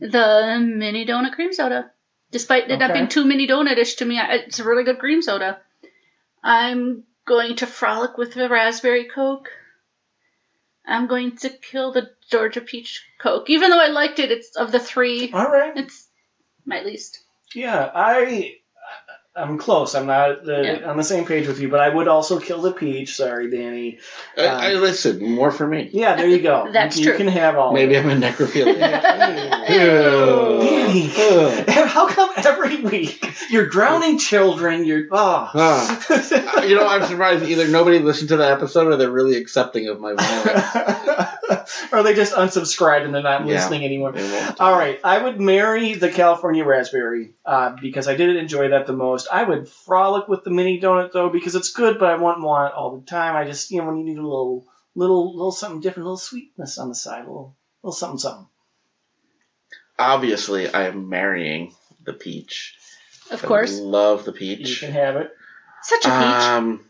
the mini donut cream soda. Despite it not Okay. being too mini donut-ish to me, it's a really good cream soda. I'm going to frolic with the raspberry Coke. I'm going to kill the Georgia peach Coke. Even though I liked it, it's of the three, All right. it's my least. Yeah, I'm close. I'm not on the same page with you, but I would also kill the peach. Sorry, Danny. I listen. More for me. Yeah, there you go. That's you true. can have all. Maybe of I'm a necrophiliac. Danny, Ugh. how come every week you're drowning children? You're You know, I'm surprised either nobody listened to the episode or they're really accepting of my violence. Or they just unsubscribed and they're not listening anymore. All right. I would marry the California raspberry because I did enjoy that the most. I would frolic with the mini donut, though, because it's good, but I wouldn't want it all the time. I just, when you need a little something different, a little sweetness on the side, a little something. Obviously, I am marrying the peach. Of course. I love the peach. You can have it. Such a peach.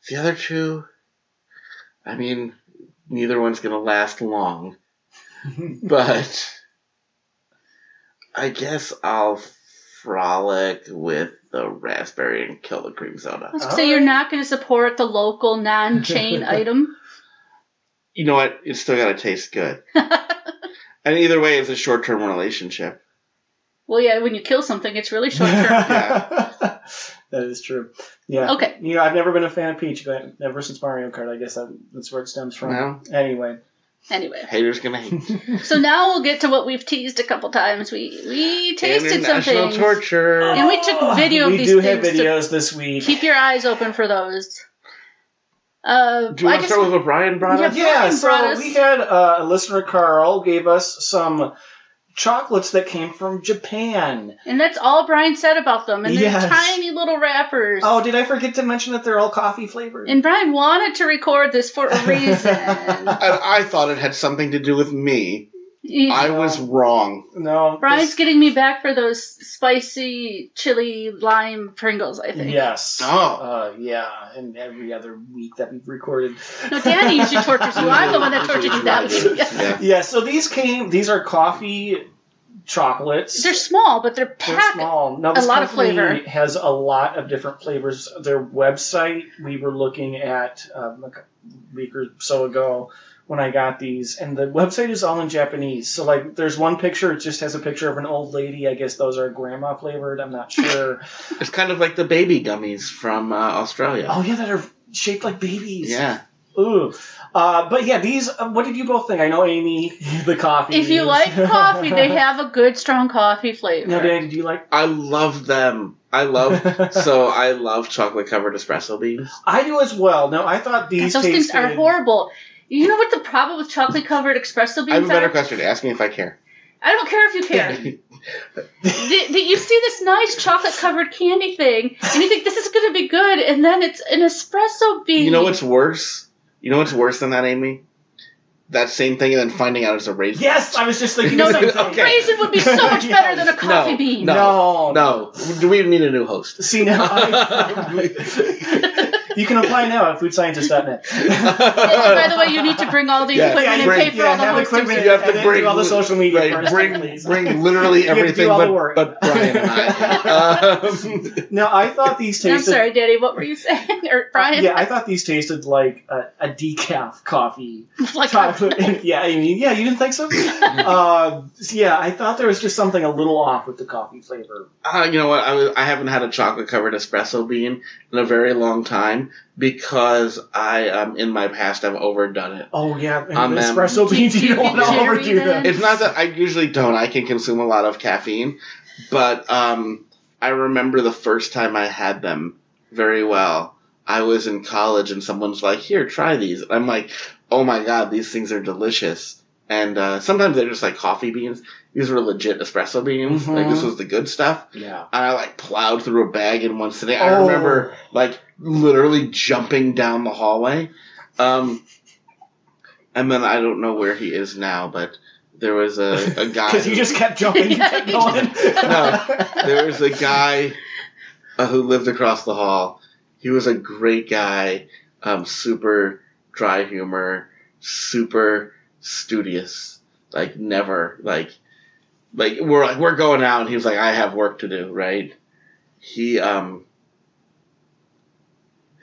The other two, I mean, neither one's going to last long. But I guess I'll frolic with the raspberry and kill the cream soda. So you're not going to support the local non-chain item? You know what? It's still got to taste good. And either way, it's a short-term relationship. Well, yeah, when you kill something, it's really short-term. Yeah. That is true. Yeah. Okay. I've never been a fan of Peach, but ever since Mario Kart, I guess that's where it stems from. Well, Anyway. Haters gonna hate. So now we'll get to what we've teased a couple times. We tasted some things. Torture. And we took video of these things. We do have videos this week. Keep your eyes open for those. Do you want to start with what Bryan brought us? Yeah, so we had a listener, Carl, gave us some chocolates that came from Japan. And that's all Bryan said about them. And they're tiny little wrappers. Oh, did I forget to mention that they're all coffee flavored? And Bryan wanted to record this for a reason. And I thought it had something to do with me. I was wrong. No. Bryan's getting me back for those spicy chili lime Pringles, I think. Yes. Oh. Yeah, and every other week that we've recorded. No, Danny usually tortures you. I'm the one that tortured you that week. Yeah, so these are coffee chocolates. They're small, but they're packed. They're small. Now, this a lot of flavor. Has a lot of different flavors. Their website, we were looking at a week or so ago when I got these, and the website is all in Japanese. So, like, there's one picture, it just has a picture of an old lady. I guess those are grandma flavored. I'm not sure. It's kind of like the baby gummies from Australia. Oh, yeah, that are shaped like babies. Yeah. Ooh. But yeah, these, what did you both think? I know Amy, the coffee. If you like coffee, they have a good, strong coffee flavor. No, Danny, did you like? I love them. I love chocolate-covered espresso beans. I do as well. No, I thought these those things are horrible. You know what the problem with chocolate-covered espresso beans are? I have a better question. Ask me if I care. I don't care if you care. You see this nice chocolate-covered candy thing, and you think this is going to be good, and then it's an espresso bean. You know what's worse? You know what's worse than that, Amy? That same thing and then finding out it's a raisin. Yes, I was just thinking the same thing. Okay. Raisin would be so much better than a coffee bean. No. Do we need a new host? See, now you can apply now at foodscientist.net. By the way, you need to bring all the equipment and pay for all the hosting. You have to bring all the social media. Bring literally everything but Bryan and I. No, I thought these tasted... I'm sorry, Daddy, what were you saying? Or Bryan? Yeah, I thought these tasted like a decaf coffee. Like yeah, I mean, you didn't think so? Yeah, I thought there was just something a little off with the coffee flavor. You know what? I haven't had a chocolate-covered espresso bean in a very long time because I, in my past, I've overdone it. Oh, yeah. And espresso beans, you don't want to overdo them. It's not that I usually don't. I can consume a lot of caffeine. But I remember the first time I had them very well. I was in college and someone's like, here, try these. I'm like, oh my God, these things are delicious. And sometimes they're just like coffee beans. These were legit espresso beans. Mm-hmm. Like, this was the good stuff. Yeah. And I, like, plowed through a bag in one sitting. I remember, like, literally jumping down the hallway. And then I don't know where he is now, but there was a guy. Because he just kept jumping and kept going. No, there was a guy who lived across the hall. He was a great guy, super dry humor, super studious, like never, like we're going out, and he was like, I have work to do, right? He,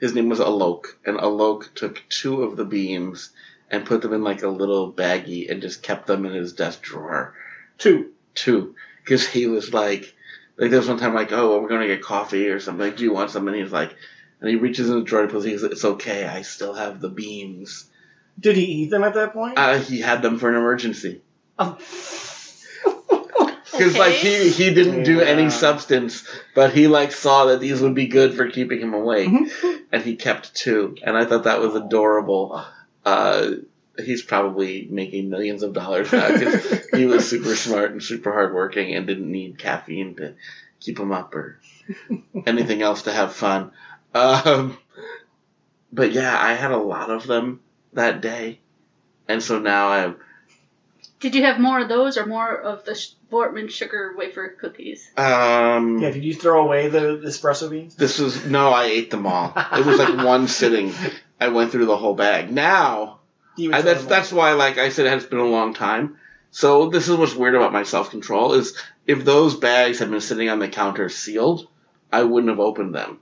his name was Alok, and Alok took 2 of the beans and put them in like a little baggie and just kept them in his desk drawer. 2. Because he was like there was one time like, oh, well, we're going to get coffee or something. Like, do you want some? And he's like, and he reaches in the drawer and pulls, he's like, it's okay, I still have the beans. Did he eat them at that point? He had them for an emergency. Because Okay. like he didn't do any substance, but he like saw that these would be good for keeping him awake, and he kept 2. And I thought that was adorable. he's probably making millions of dollars now because he was super smart and super hardworking and didn't need caffeine to keep him up or anything else to have fun. But yeah, I had a lot of them that day. And so now I have... Did you have more of those or more of the Bortman sugar wafer cookies? Yeah, did you throw away the espresso beans? No, I ate them all. It was like one sitting. I went through the whole bag. Now, that's why, like I said, it has been a long time. So this is what's weird about my self-control is if those bags had been sitting on the counter sealed, I wouldn't have opened them.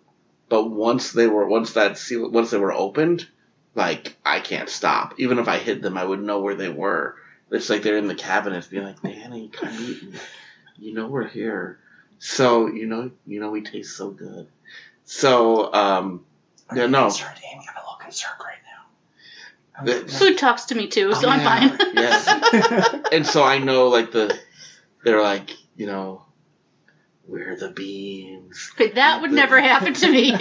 But once they were opened, like I can't stop. Even if I hid them, I would know where they were. It's like they're in the cabinets, being like, Danny, come eat me. You know we're here. So you know we taste so good. So yeah, no. Concerned, Amy. I'm a little concerned right now. Food talks to me too, so I'm fine. Yes. And so I know, like they're like, where are the beans? But that would never happen to me.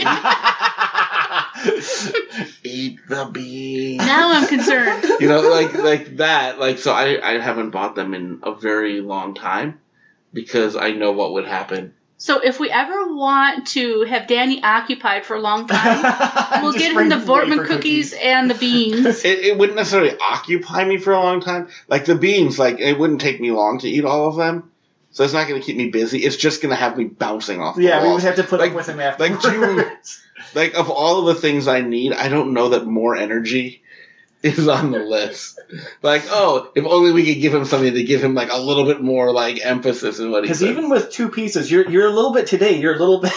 Eat the beans. Now I'm concerned. Like that. Like, so I haven't bought them in a very long time because I know what would happen. So if we ever want to have Danny occupied for a long time, we'll get him the Bortman cookies and the beans. It wouldn't necessarily occupy me for a long time. Like the beans, like it wouldn't take me long to eat all of them. So it's not going to keep me busy. It's just going to have me bouncing off the walls. We would have to put up with him afterwards. Like, of all of the things I need, I don't know that more energy is on the list. Like, if only we could give him something to give him, like, a little bit more, like, emphasis in what he says. Because even with 2 pieces, you're a little bit today, you're a little bit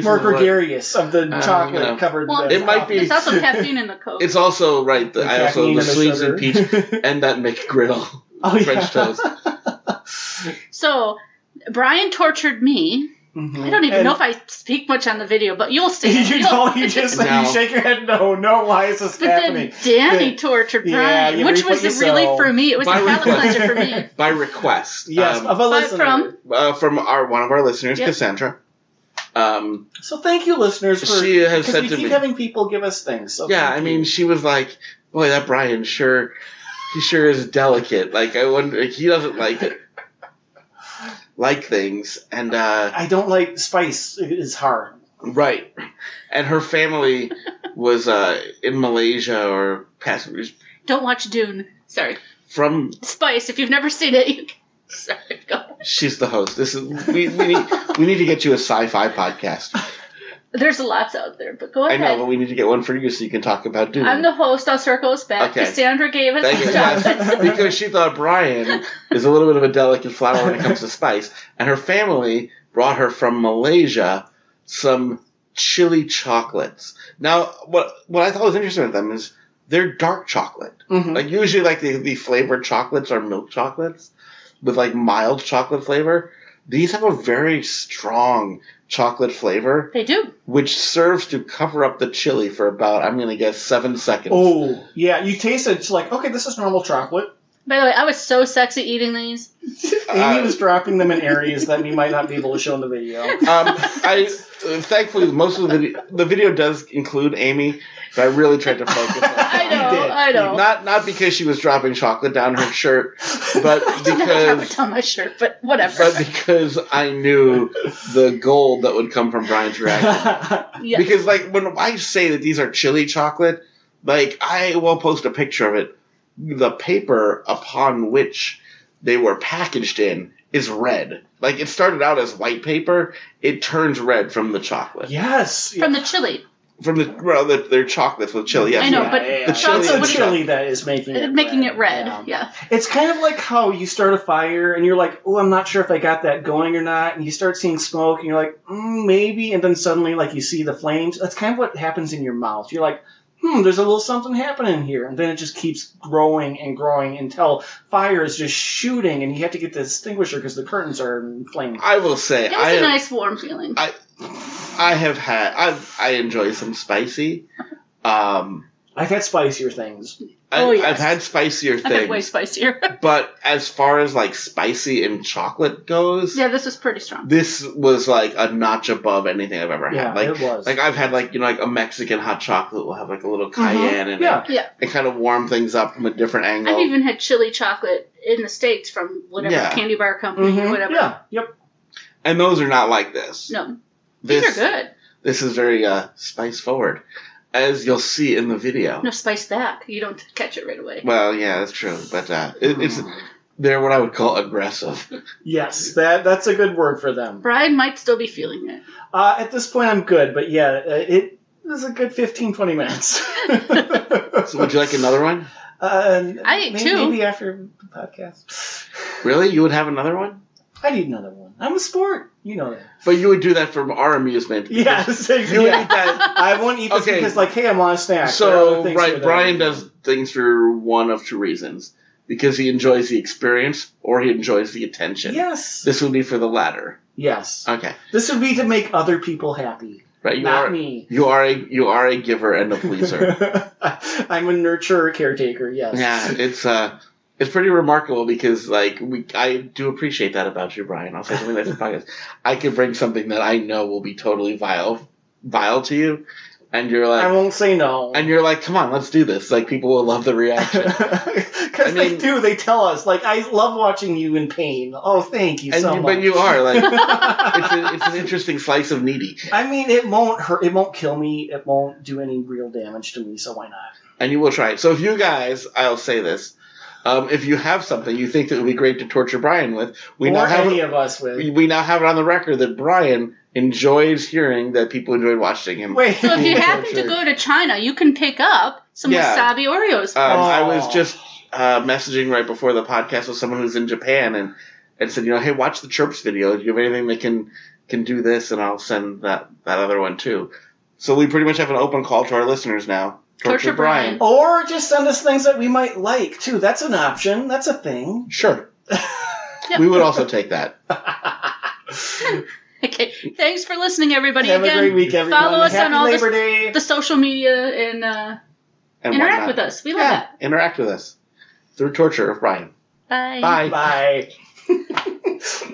more gregarious of the chocolate-covered... Well, it might be... There's also caffeine in the Coke. It's also, right, the sweets and peach and that McGriddle French toast. So, Bryan tortured me. Mm-hmm. I don't even know if I speak much on the video, but you'll see. You shake your head. No. Why is this happening? Then Danny tortured Bryan, which was really for me. It was a palate cleanser for me. By request, yes, of a listener from one of our listeners, yep. Cassandra. So thank you, listeners. She has said to me, keep having people give us things. So yeah, I mean, she was like, "Boy, that Bryan he sure is delicate. Like, I wonder, he doesn't like things, and I don't like spice. It's hard, right? And her family was in Malaysia or past. Don't watch Dune. Sorry. From Spice. If you've never seen it, sorry. Go. She's the host. This is we need to get you a sci-fi podcast. There's lots out there, but go ahead. I know, but we need to get one for you so you can talk about Dune. I'm the host. I'll circle us back. Okay. Cassandra gave us the job. Because she thought Bryan is a little bit of a delicate flower when it comes to spice. And her family brought her from Malaysia some chili chocolates. Now, what I thought was interesting with them is they're dark chocolate. Mm-hmm. Like, usually, like, the flavored chocolates are milk chocolates with, like, mild chocolate flavor. These have a very strong chocolate flavor. They do. Which serves to cover up the chili for about, I'm going to guess, 7 seconds. Oh, yeah. You taste it. It's like, okay, this is normal chocolate. By the way, I was so sexy eating these. Amy was dropping them in areas that we might not be able to show in the video. Thankfully, most of the video does include Amy, but I really tried to focus on that. I know. Not because she was dropping chocolate down her shirt, but because down my shirt, but whatever. But because I knew the gold that would come from Bryan's reaction. Yeah. Because like when I say that these are chili chocolate, like I will post a picture of it. The paper upon which they were packaged in is red. Like, it started out as white paper. It turns red from the chocolate. Yes. From the chili. From their chocolates with chili. Yes. I know, but the chili that is making it red. Yeah. It's kind of like how you start a fire and you're like, oh, I'm not sure if I got that going or not. And you start seeing smoke and you're like, maybe. And then suddenly, like, you see the flames. That's kind of what happens in your mouth. You're like, there's a little something happening here. And then it just keeps growing and growing until fire is just shooting and you have to get the extinguisher because the curtains are inflamed. I will say... It was a nice warm feeling. I enjoy some spicy. I've had spicier things. I've had spicier I've had way things, spicier. but as far as like spicy and chocolate goes, Yeah, this is pretty strong. this was like a notch above anything I've ever Yeah, had. Like, it was. like I've had like like a Mexican hot chocolate will have like a little cayenne in Yeah. it. Yeah. It kind of warm things up from a different angle. I've even had chili chocolate in the States from whatever Yeah. candy bar company or whatever. Yeah. Yep. And those are not like this. No. These are good. This is very spice forward, as you'll see in the video. No, spice back. You don't catch it right away. Well, yeah, that's true, but it's they're what I would call aggressive. Yes, that's a good word for them. Bryan might still be feeling it. At this point, I'm good, but yeah, it was a good 15, 20 minutes. So would you like another one? I ate two. Maybe after the podcast. Really? You would have another one? I'd eat another one. I'm a sport. You know that. But you would do that for our amusement. Yes, You would eat that. I won't eat this Okay. because, like, hey, I'm on a snack. So, There are other things right, for that. Bryan does things for one of two reasons. Because he enjoys the experience or he enjoys the attention. Yes. This would be for the latter. Yes. Okay. This would be to make other people happy. Right, Not me. You are a giver and a pleaser. I'm a nurturer caretaker, yes. Yeah, it's pretty remarkable because I do appreciate that about you, Bryan. I'll say something that's in the podcast. I could bring something that I know will be totally vile to you, and you're like, I won't say no. and you're like, come on, let's do this. Like, people will love the reaction. Because they do. They tell us. Like, I love watching you in pain. Oh, thank you so much. But you are like, it's an interesting slice of needy. I mean, it won't hurt. It won't kill me. It won't do any real damage to me. So why not? And you will try it. So if you guys, I'll say this. If you have something you think that would be great to torture Bryan with, we now have any of us with. We now have it on the record that Bryan enjoys hearing that people enjoyed watching him. Wait. So if you happen to go to China, you can pick up some wasabi Oreos. I was just messaging right before the podcast with someone who's in Japan and said, hey, watch the Chirps video. Do you have anything that can do this? And I'll send that other one too. So we pretty much have an open call to our listeners now. Torture Bryan. Or just send us things that we might like, too. That's an option. That's a thing. Sure. We would also take that. Okay. Thanks for listening, everybody. Have a great week, everyone. Follow us Happy on all Labor Day. the social media and interact whatnot. with us. We love that. Interact with us through torture of Bryan. Bye. Bye. Bye.